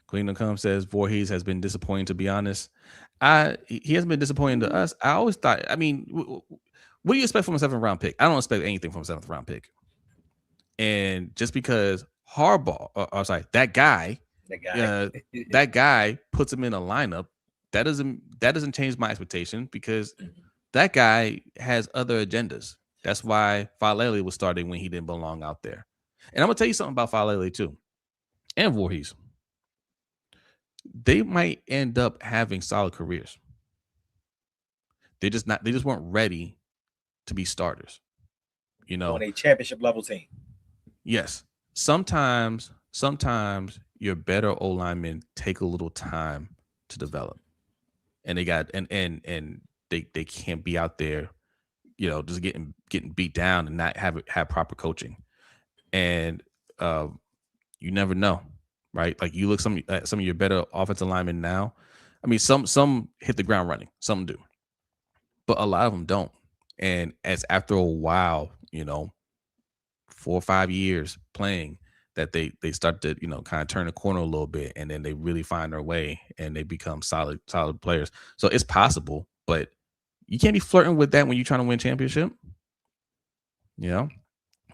Queen Come says Voorhees has been disappointing, to be honest. He hasn't been disappointing to us. I always thought, I mean, what do you expect from a 7th-round pick? I don't expect anything from a 7th-round pick. And just because that guy puts him in a lineup, that doesn't change my expectation, because that guy has other agendas. That's why Falele was starting when he didn't belong out there. And I'm gonna tell you something about Falele too, and Voorhees. They might end up having solid careers. They just weren't ready to be starters. On a championship level team. Yes. Sometimes your better O linemen take a little time to develop. And they got and they can't be out there, just getting beat down and not have proper coaching. And you never know. right? Like you look some of your better offensive linemen now. I mean, some hit the ground running, some do, but a lot of them don't. And as after a while, 4 or 5 years playing, that they start to kind of turn the corner a little bit, and then they really find their way and they become solid players. So it's possible, but you can't be flirting with that when you're trying to win championship. You know,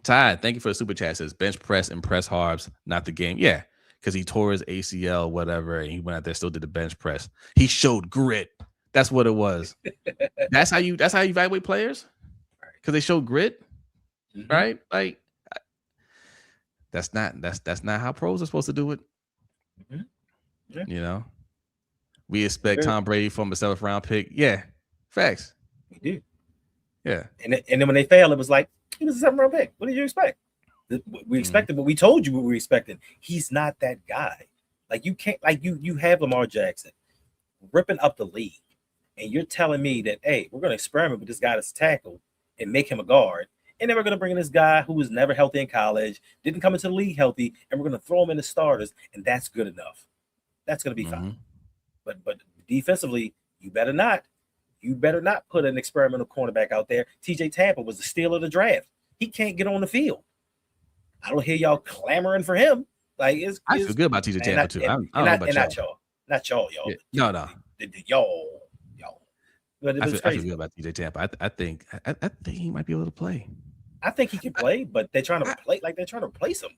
Ty, thank you for the super chat. Says bench press and press Harbs, not the game. Yeah, because he tore his ACL, whatever, and he went out there, still did the bench press. He showed grit. That's what it was. That's how you evaluate players, because they show grit, right? Like that's not how pros are supposed to do it. Yeah. We expect Tom Brady from a 7th round pick. Yeah, facts. We do. Yeah. And then when they fail, it was like, he was a 7th round pick. What did you expect? We expected, but we told you what we were expecting. He's not that guy. Like you can't, like you have Lamar Jackson ripping up the league, and you're telling me that, hey, we're going to experiment with this guy that's tackle and make him a guard, and then we're going to bring in this guy who was never healthy in college, didn't come into the league healthy, and we're going to throw him in the starters, and that's good enough. That's going to be fine. But defensively, you better not put an experimental cornerback out there. TJ Tampa was the steal of the draft. He can't get on the field. I don't hear y'all clamoring for him. Like I feel good about TJ Tampa too. I don't know about y'all. Not y'all. Yeah. No. Y'all. But I feel good about TJ Tampa. I think he might be able to play. I think he can play, but they're trying to replace him.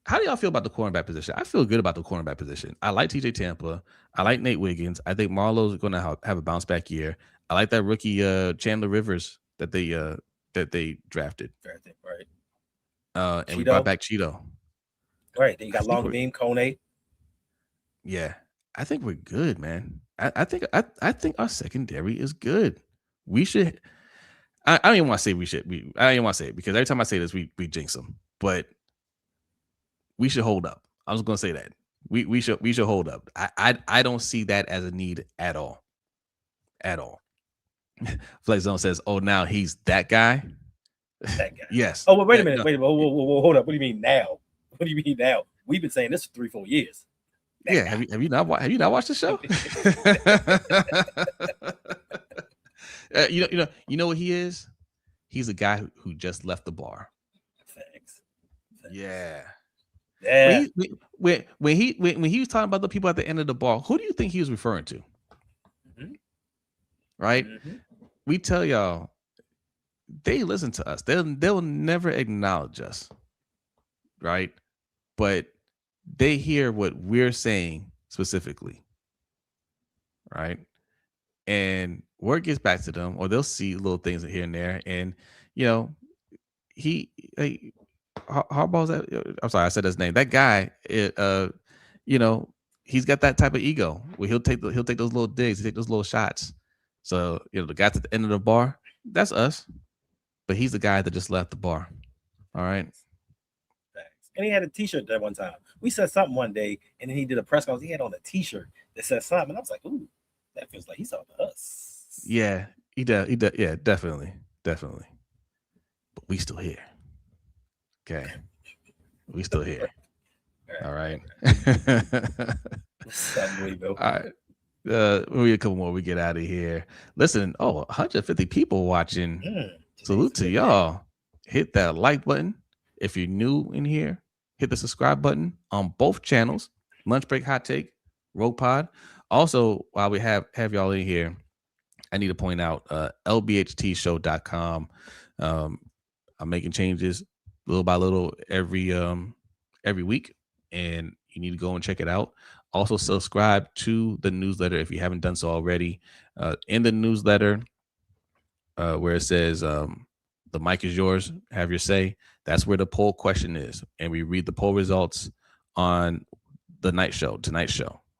How do y'all feel about the cornerback position? I feel good about the cornerback position. I like TJ Tampa. I like Nate Wiggins. I think Marlowe's going to have a bounce back year. I like that rookie Chandler Rivers that they drafted. Right. And Cheeto. We brought back Cheeto. Right. Then you got Longbeam, Kone. Yeah. I think we're good, man. I think our secondary is good. We should. I don't even want to say we should. I don't even want to say it, because every time I say this, we jinx them. But we should hold up. I was going to say that we should hold up. I don't see that as a need at all. Flex Zone says, "Oh, now he's that guy." That guy. Yes. Oh, well, wait a minute. Wait. Whoa, hold up. What do you mean now? What do you mean now? We've been saying this for 3-4 years. Yeah. Have you not watched the show? You know what he is? He's a guy who just left the bar. Thanks. Yeah. Yeah. When he was talking about the people at the end of the bar, who do you think he was referring to? Right? We tell y'all, they listen to us. They'll never acknowledge us, right? But they hear what we're saying specifically, right? And word gets back to them, or they'll see little things here and there. And Harbaugh's I'm sorry, I said his name. That guy, he's got that type of ego where he'll take those little digs, he'll take those little shots. So the guys at the end of the bar, that's us. But he's the guy that just left the bar. All right. And he had a T-shirt that one time. We said something one day, and then he did a press conference. He had on a T-shirt that said something, and I was like, "Ooh, that feels like he's talking to us." Yeah, he does. Yeah, definitely. But we still here. Okay, we still here. All right. All right. We a couple more. We get out of here. Listen, 150 people watching. Salute to y'all. Hit that like button. If you're new in here, hit the subscribe button on both channels. Lunch Break Hot Take, Rogue Pod. Also, while we have y'all in here, I need to point out LBHTShow.com. I'm making changes little by little every week, and you need to go and check it out. Also, subscribe to the newsletter if you haven't done so already. In the newsletter, where it says the mic is yours, have your say, that's where the poll question is. And we read the poll results on tonight's show.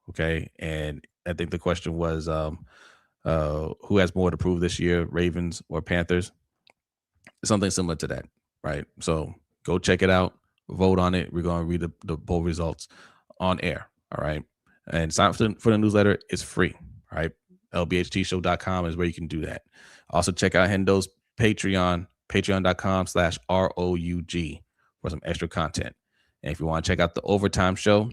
Okay. And I think the question was who has more to prove this year, Ravens or Panthers? Something similar to that, right? So go check it out, vote on it. We're going to read the poll results on air. All right. And sign up for the newsletter. It's free. All right. LBHTshow.com is where you can do that. Also check out Hendo's Patreon, patreon.com/ROUG for some extra content. And if you want to check out the Overtime Show,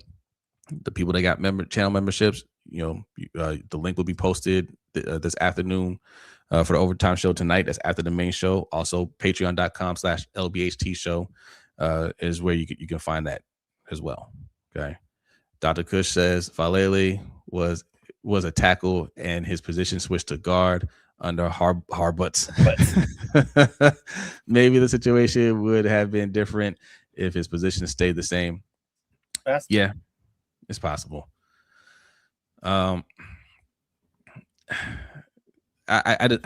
The people that got channel memberships, the link will be posted this afternoon for the overtime show tonight. That's after the main show. Also, patreon.com/LBHTShow is where you can find that as well. Okay. Dr. Kush says Falele was a tackle and his position switched to guard under Harbutts. Maybe the situation would have been different if his position stayed the same. Yeah, it's possible. I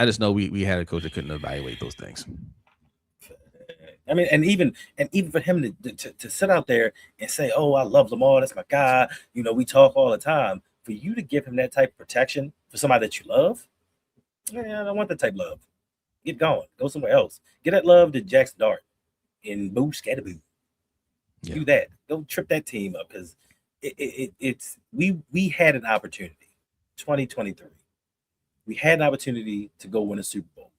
just know we had a coach that couldn't evaluate those things. I mean, and even for him to sit out there and say, "Oh, I love Lamar. That's my guy." We talk all the time. For you to give him that type of protection for somebody that you love, I don't want that type of love. Get going. Go somewhere else. Get that love to Jackson Dart and Boo Scatterboo. Yeah. Do that. Don't trip that team up because we had an opportunity. 2023. We had an opportunity to go win a Super Bowl.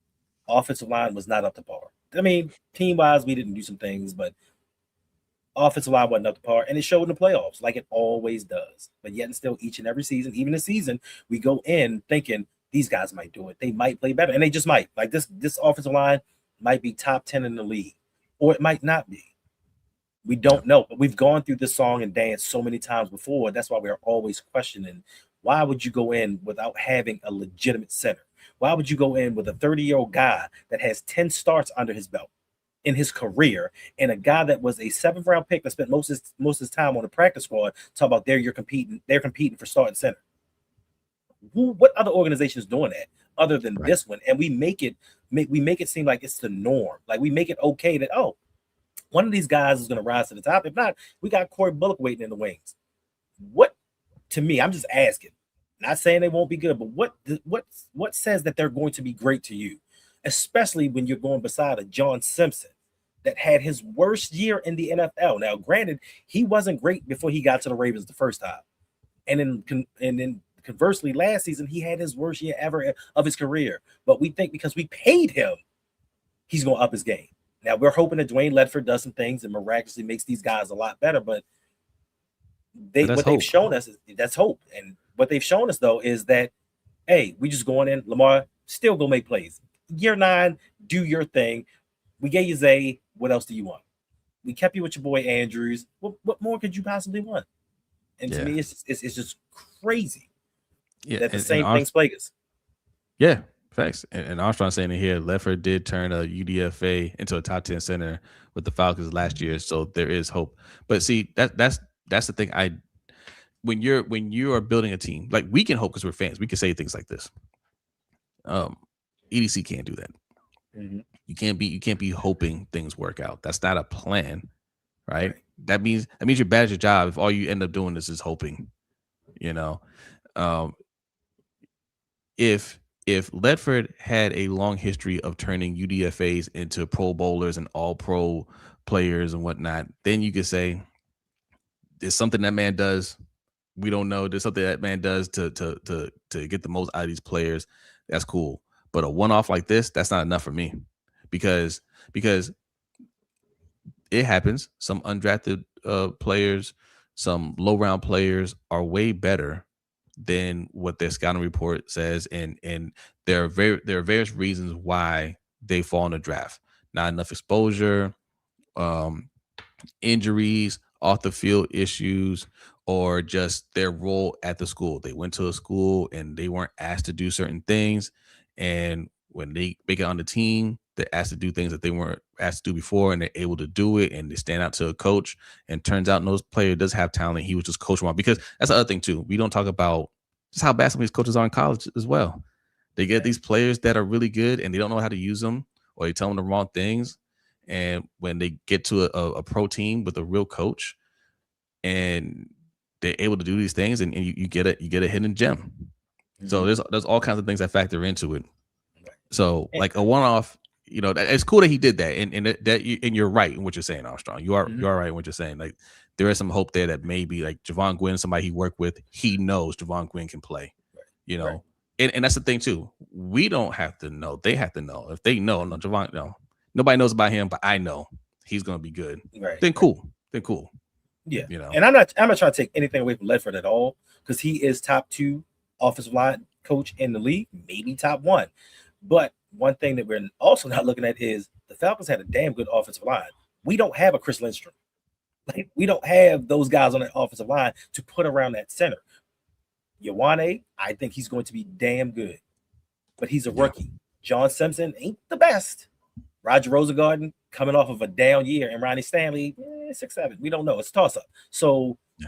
Offensive line was not up to par. I mean, team-wise, we didn't do some things, but offensive line wasn't up to par, and it showed in the playoffs like it always does. But yet and still, each and every season, even this season, we go in thinking these guys might do it. They might play better, and they just might. Like this offensive line might be top 10 in the league, or it might not be. We don't know, but we've gone through this song and dance so many times before. That's why we're always questioning, why would you go in without having a legitimate center? Why would you go in with a 30-year-old guy that has 10 starts under his belt in his career, and a guy that was a 7th-round pick that spent most of his time on the practice squad? Talk about they're competing for starting center. What other organization is doing that other than this one? And we make it seem like it's the norm. Like we make it okay that one of these guys is going to rise to the top. If not, we got Corey Bullock waiting in the wings. What, to me, I'm just asking. Not saying they won't be good, but what says that they're going to be great to you, especially when you're going beside a John Simpson that had his worst year in the NFL. Now, granted, he wasn't great before he got to the Ravens the first time, and then conversely, last season he had his worst year ever of his career. But we think because we paid him, he's going to up his game. Now we're hoping that Dwayne Ledford does some things and miraculously makes these guys a lot better, but they've shown us is that's hope. And what they've shown us though is that, hey, we just going in. Lamar still gonna make plays. Year 9, do your thing. We gave you Zay. What else do you want? We kept you with your boy Andrews. What more could you possibly want? And to me, it's just crazy that the same things plague us. Yeah, facts. And Armstrong saying it here, Ledford did turn a UDFA into a top 10 center with the Falcons last year, so there is hope. But see, that's the thing. When you are building a team, like we can hope because we're fans, we can say things like this. EDC can't do that. Mm-hmm. You can't be hoping things work out. That's not a plan, right? That means you're bad at your job if all you end up doing is hoping. If Ledford had a long history of turning UDFAs into Pro Bowlers and All Pro players and whatnot, then you could say there's something that man does. We don't know. There's something that man does to get the most out of these players. That's cool. But a one-off like this, that's not enough for me, because it happens. Some undrafted players, some low-round players are way better than what their scouting report says, and there are various reasons why they fall in the draft. Not enough exposure, injuries, off the field issues, or just their role at the school. They went to a school and they weren't asked to do certain things, and when they make it on the team, they're asked to do things that they weren't asked to do before, and they're able to do it, and they stand out to a coach. And turns out those player does have talent. He was just coached wrong, because that's the other thing too. We don't talk about just how bad some of these coaches are in college as well. They get these players that are really good and they don't know how to use them, or they tell them the wrong things. And when they get to a pro team with a real coach and they're able to do these things, and you get a hidden gem. Mm-hmm. So there's all kinds of things that factor into it. So like a one-off, it's cool that he did that, and you're right in what you're saying, Armstrong. You are right in what you're saying. Like there is some hope there that maybe like Javon Gwynn, somebody he worked with, he knows Javon Gwynn can play. Right. And that's the thing too. We don't have to know; they have to know. If they know, Javon, nobody knows about him, but I know he's gonna be good. Right. Then cool. Yeah, You know, and I'm not trying to take anything away from Ledford at all because he is top two offensive line coach in the league, maybe top one. But one thing that we're also not looking at is the Falcons had a damn good offensive line. We don't have a Chris Lindstrom. Like we don't have those guys on that offensive line to put around that center. Yawane, I think he's going to be damn good, but he's a yeah, rookie. John Simpson ain't the best. Roger Rosengarten coming off of a down year, and Ronnie Stanley 6'7". We don't know. It's a toss up. So yeah,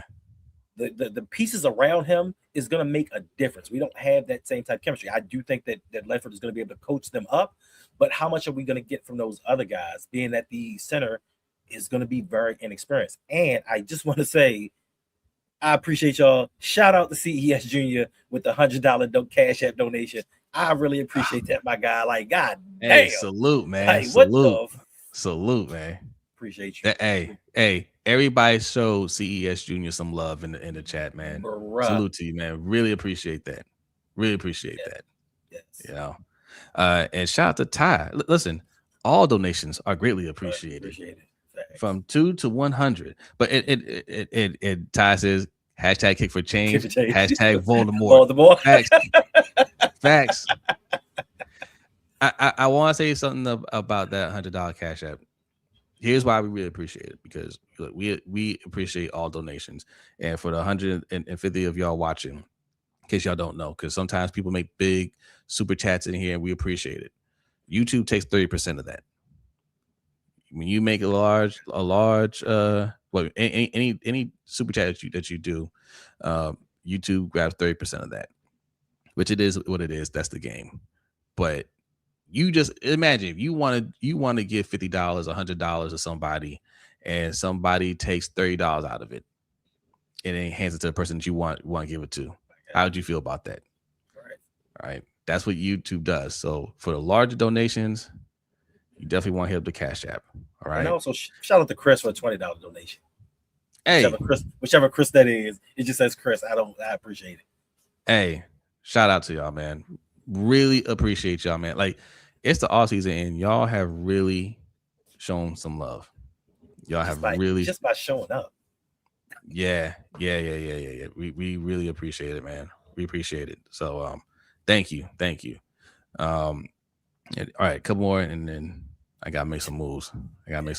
the pieces around him is going to make a difference. We don't have that same type of chemistry. I do think that Ledford is going to be able to coach them up, but how much are we going to get from those other guys? Being that the center is going to be very inexperienced, and I just want to say I appreciate y'all. Shout out to CES Junior with the $100 Cash App donation. I really appreciate that, my guy. Like, God hey, damn. salute, man, Like, what salute, the salute, man. appreciate you. Hey, everybody show CES Junior some love in the chat, man. Bruh. Salute to you, man. Really appreciate that. Really appreciate that. Yes. You know, and shout out to Ty. Listen, all donations are greatly appreciated. Appreciate it. Thanks. From 2 to 100. But it Ty says hashtag kick for change, hashtag Voldemort. Voldemort. Facts. I want to say something about that $100 Cash App. Here's why we really appreciate it, because look, we appreciate all donations, and for the 150 of y'all watching, in case y'all don't know, because sometimes people make big super chats in here and we appreciate it. YouTube takes 30% of that. When you make a large any super chat that you do, YouTube grabs 30% of that, which it is what it is. That's the game. But you just imagine if you want to give $50, $100 to somebody, and somebody takes $30 out of it and then hands it to the person that you want to give it to. How would you feel about that? Right. That's what YouTube does. So for the larger donations, you definitely want to hit up the Cash App. All right. And also shout out to Chris for a $20 donation. Hey, whichever Chris that is, it just says Chris. I appreciate it. Hey, shout out to y'all, man. Really appreciate y'all, man. Like, it's the off season, and y'all have really shown some love. Y'all just by showing up. Yeah. We really appreciate it, man. We appreciate it. So thank you. All right, a couple more, and then I gotta make some moves. I gotta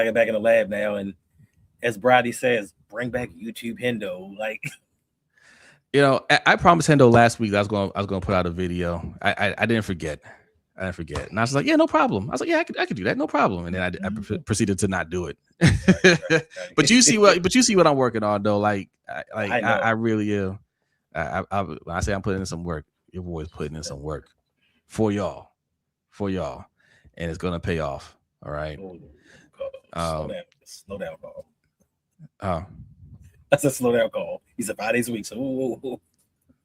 get back in the lab now, and as Brady says, bring back YouTube Hendo. Like, you know, I promised Hendo last week that I was going to put out a video. I didn't forget. And I was like, yeah, no problem. I was like, yeah, I could do that, no problem. And then I proceeded to not do it. Right. But you see what I'm working on, though. Like I really when I say I'm putting in some work, your boy's putting in some work for y'all, and it's gonna pay off. All right. Slow down, Paul. That's a slow down call. He said 5 days a week. So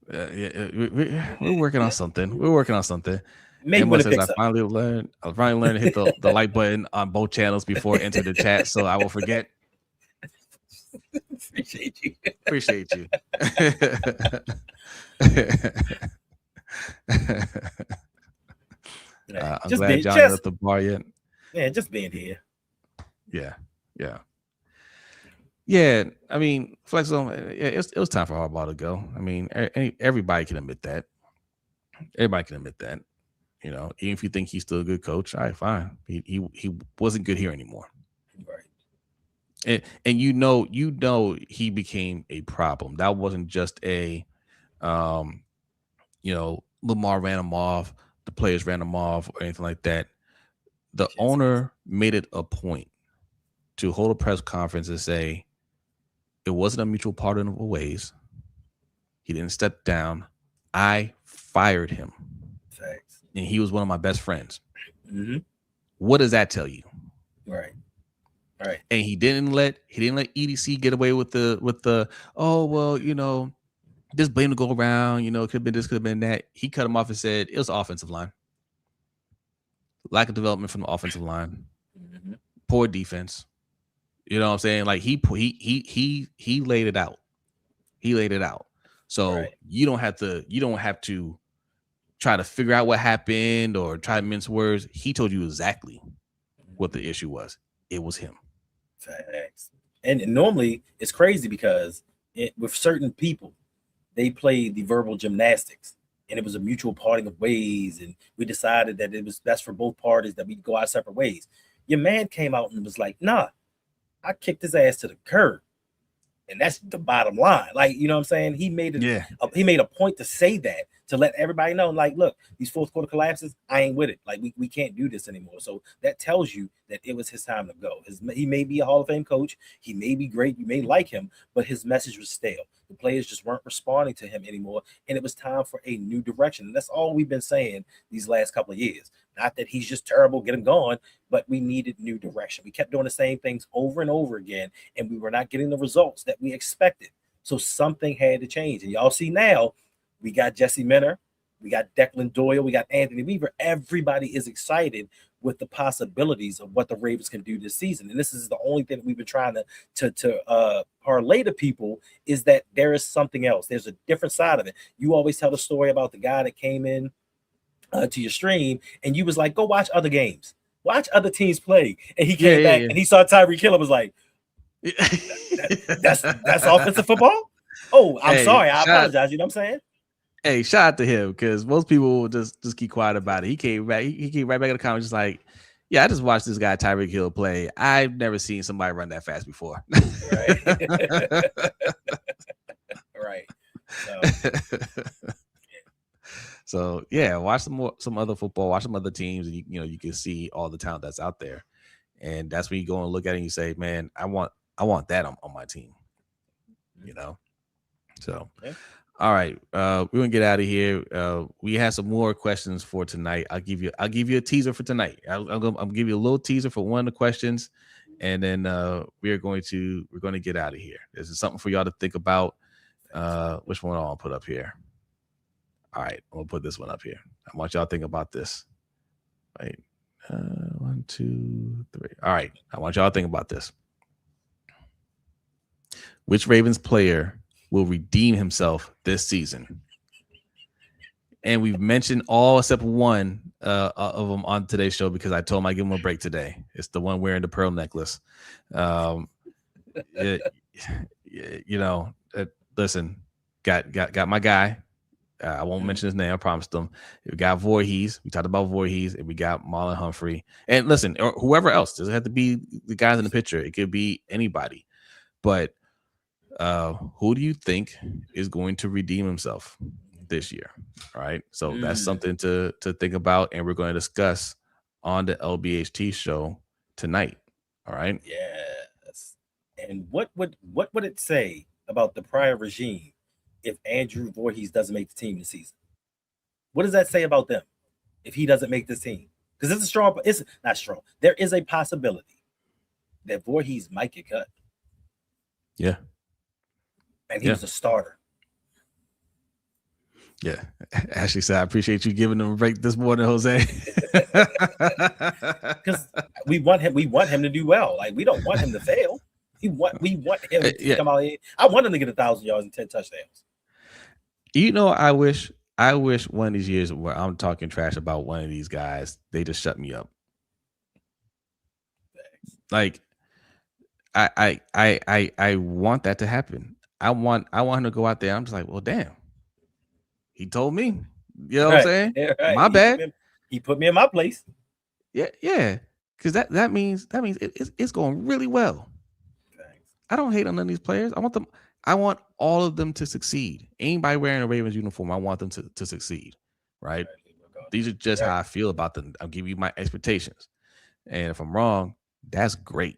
we're working on something. Maybe when it picks I finally learned to hit the like button on both channels before enter the chat, so I will forget. Appreciate you. I'm glad John is at the bar yet. Yeah, just being here. Yeah. I mean, Flex on. Yeah, it was time for Harbaugh to go. I mean, everybody can admit that. You know, even if you think he's still a good coach, all right, fine. He wasn't good here anymore. Right. And you know he became a problem. That wasn't just a Lamar ran him off, the players ran him off, or anything like that. The owner made it a point to hold a press conference and say it wasn't a mutual parting of ways. He didn't step down. I fired him. Thanks. And he was one of my best friends. Mm-hmm. What does that tell you? Right. And he didn't let EDC get away with the oh well, you know, just blame to go around, you know, it could have been this, could have been that. He cut him off and said it was offensive line. Lack of development from the offensive line. Mm-hmm. Poor defense. You know what I'm saying? Like he laid it out. So you don't have to try to figure out what happened or try to mince words. He told you exactly what the issue was. It was him. Thanks. And normally it's crazy because with certain people, they played the verbal gymnastics, and it was a mutual parting of ways, and we decided that it was best for both parties that we go our separate ways. Your man came out and was like, "Nah, I kicked his ass to the curb." And that's the bottom line. Like, you know what I'm saying? He made it. Yeah. He made a point to say that, to let everybody know, like, look, these fourth quarter collapses, I ain't with it. Like, we can't do this anymore. So that tells you that it was his time to go. He may be a Hall of Fame coach. He may be great. You may like him, but his message was stale. The players just weren't responding to him anymore, and it was time for a new direction. And that's all we've been saying these last couple of years. Not that he's just terrible, get him gone, but we needed new direction. We kept doing the same things over and over again, and we were not getting the results that we expected. So something had to change. And y'all see now, we got Jesse Minter, we got Declan Doyle, we got Anthony Weaver. Everybody is excited with the possibilities of what the Ravens can do this season. And this is the only thing that we've been trying to parlay to people, is that there is something else. There's a different side of it. You always tell the story about the guy that came in to your stream, and you was like, go watch other games, watch other teams play. And he came back and he saw Tyreek Hill and was like, that's offensive football. Oh, I'm sorry, I apologize. You know what I'm saying? Hey, shout out to him, because most people will just keep quiet about it. He came back. He came right back in the comments, just like, yeah, I just watched this guy Tyreek Hill play. I've never seen somebody run that fast before. Right. Right. So yeah, watch some other football, watch some other teams, and you can see all the talent that's out there. And that's when you go and look at it and you say, man, I want that on my team. So yeah. All right, we're gonna get out of here. We have some more questions for tonight. I'll give you a teaser for tonight. I'm gonna give you a little teaser for one of the questions, and then we're going to get out of here. This is something for y'all to think about. Which one I'll put up here? All right, I'm gonna put this one up here. I want y'all to think about this. Wait, 1, 2, 3. All right, I want y'all to think about this. Which Ravens player will redeem himself this season? And we've mentioned all except one of them on today's show, because I told him I'd give him a break today. It's the one wearing the pearl necklace. Listen, got my guy. I won't mention his name. I promised him. We got Voorhees. We talked about Voorhees, and we got Marlon Humphrey. And listen, or whoever else. Doesn't have to be the guys in the picture. It could be anybody. But who do you think is going to redeem himself this year? All right. So that's something to think about, and we're going to discuss on the LBHT show tonight. All right. Yes. And what would it say about the prior regime if Andrew Voorhees doesn't make the team this season? What does that say about them if he doesn't make this team? Because it's not strong. There is a possibility that Voorhees might get cut. Yeah. And he was a starter. Yeah. Ashley said, I appreciate you giving them a break this morning, Jose. Because we want him to do well. Like, we don't want him to fail. We want him to come out here. I want him to get 1,000 yards and 10 touchdowns. I wish one of these years where I'm talking trash about one of these guys, they just shut me up. Like, I want that to happen. I want him to go out there. I'm just like, well, damn. He told me. You know what I'm saying? Yeah, right. My bad. He put me in my place. Yeah. Because that means it's going really well. Thanks. I don't hate on none of these players. I want all of them to succeed. Anybody wearing a Ravens uniform, I want them to succeed. Right? These are just how I feel about them. I'll give you my expectations. And if I'm wrong, that's great.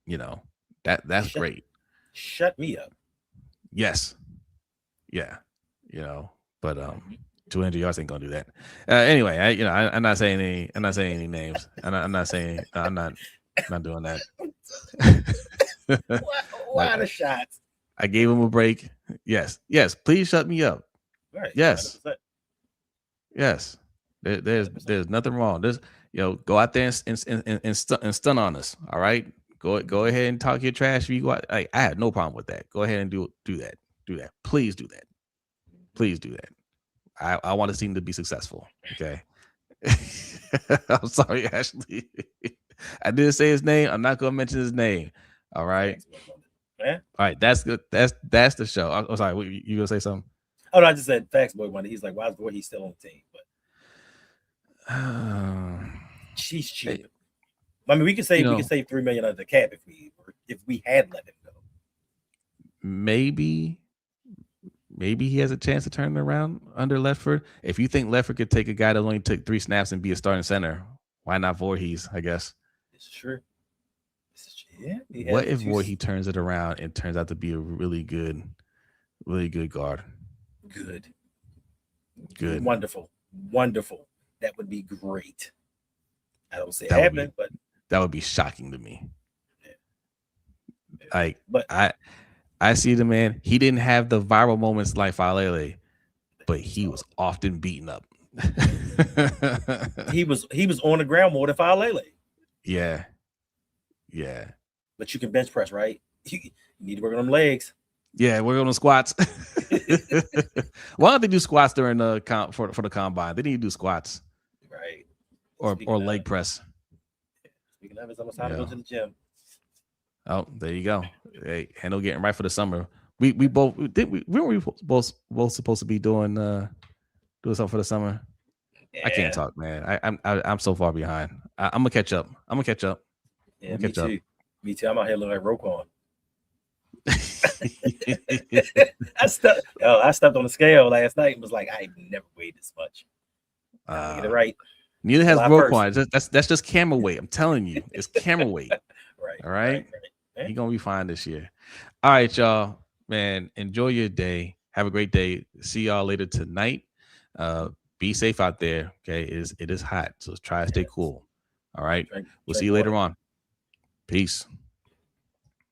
That's great. Shut me up. Yes. Yeah. But 200 yards ain't gonna do that. Anyway, I'm not saying any names. I'm not doing that. What a shot. I gave him a break. Yes. Please shut me up. Right. Yes. 100%. Yes. There's nothing wrong. There's go out there and stun on us. All right. Go ahead and talk your trash. If you go out, I have no problem with that. Go ahead and do that. Do that. Please do that. Please do that. I want this team to be successful. Okay. I'm sorry, Ashley. I didn't say his name. I'm not going to mention his name. All right. Facts, boy wonder. Yeah. All right. That's good. That's the show. I'm sorry. You gonna say something? Oh no, I just said facts, boy wonder. He's like, why is Voorhees still on the team? But she's Hey, cheap. I mean, we could save $3 million under the cap if we had let him go. maybe he has a chance to turn it around under Ledford. If you think Ledford could take a guy that only took 3 snaps and be a starting center, why not Voorhees? I guess. It's true. Yeah. What if Voorhees turns it around and turns out to be a really good guard? Good. Wonderful. That would be great. I don't see it That would happening, but that would be shocking to me. Yeah. Like, but I see the man. He didn't have the viral moments like Falele, but he was often beaten up. he was on the ground more than Falele. Yeah. But you can bench press, right? You need to work on them legs. Yeah, we're on the squats. Why don't they do squats during the for the combine? They need to do squats, right? Or leg press. Speaking of, it's almost time to go to the gym. Oh, there you go. Hey, Hendo getting right for the summer. We both both supposed to be doing something for the summer. Yeah. I can't talk, man. I'm so far behind. I'm gonna catch up. Yeah, me too. Me too. I'm out here looking like Roquan. I stepped on the scale last night and was like, I never weighed this much. Get it right. Neither has Roquan. That's just camera weight. I'm telling you, it's camera weight. Right. All right. You're gonna be fine this year. All right, y'all. Man, enjoy your day. Have a great day. See y'all later tonight. Be safe out there. Okay, it is hot, so try to stay cool. All right. We'll see you later on. Peace.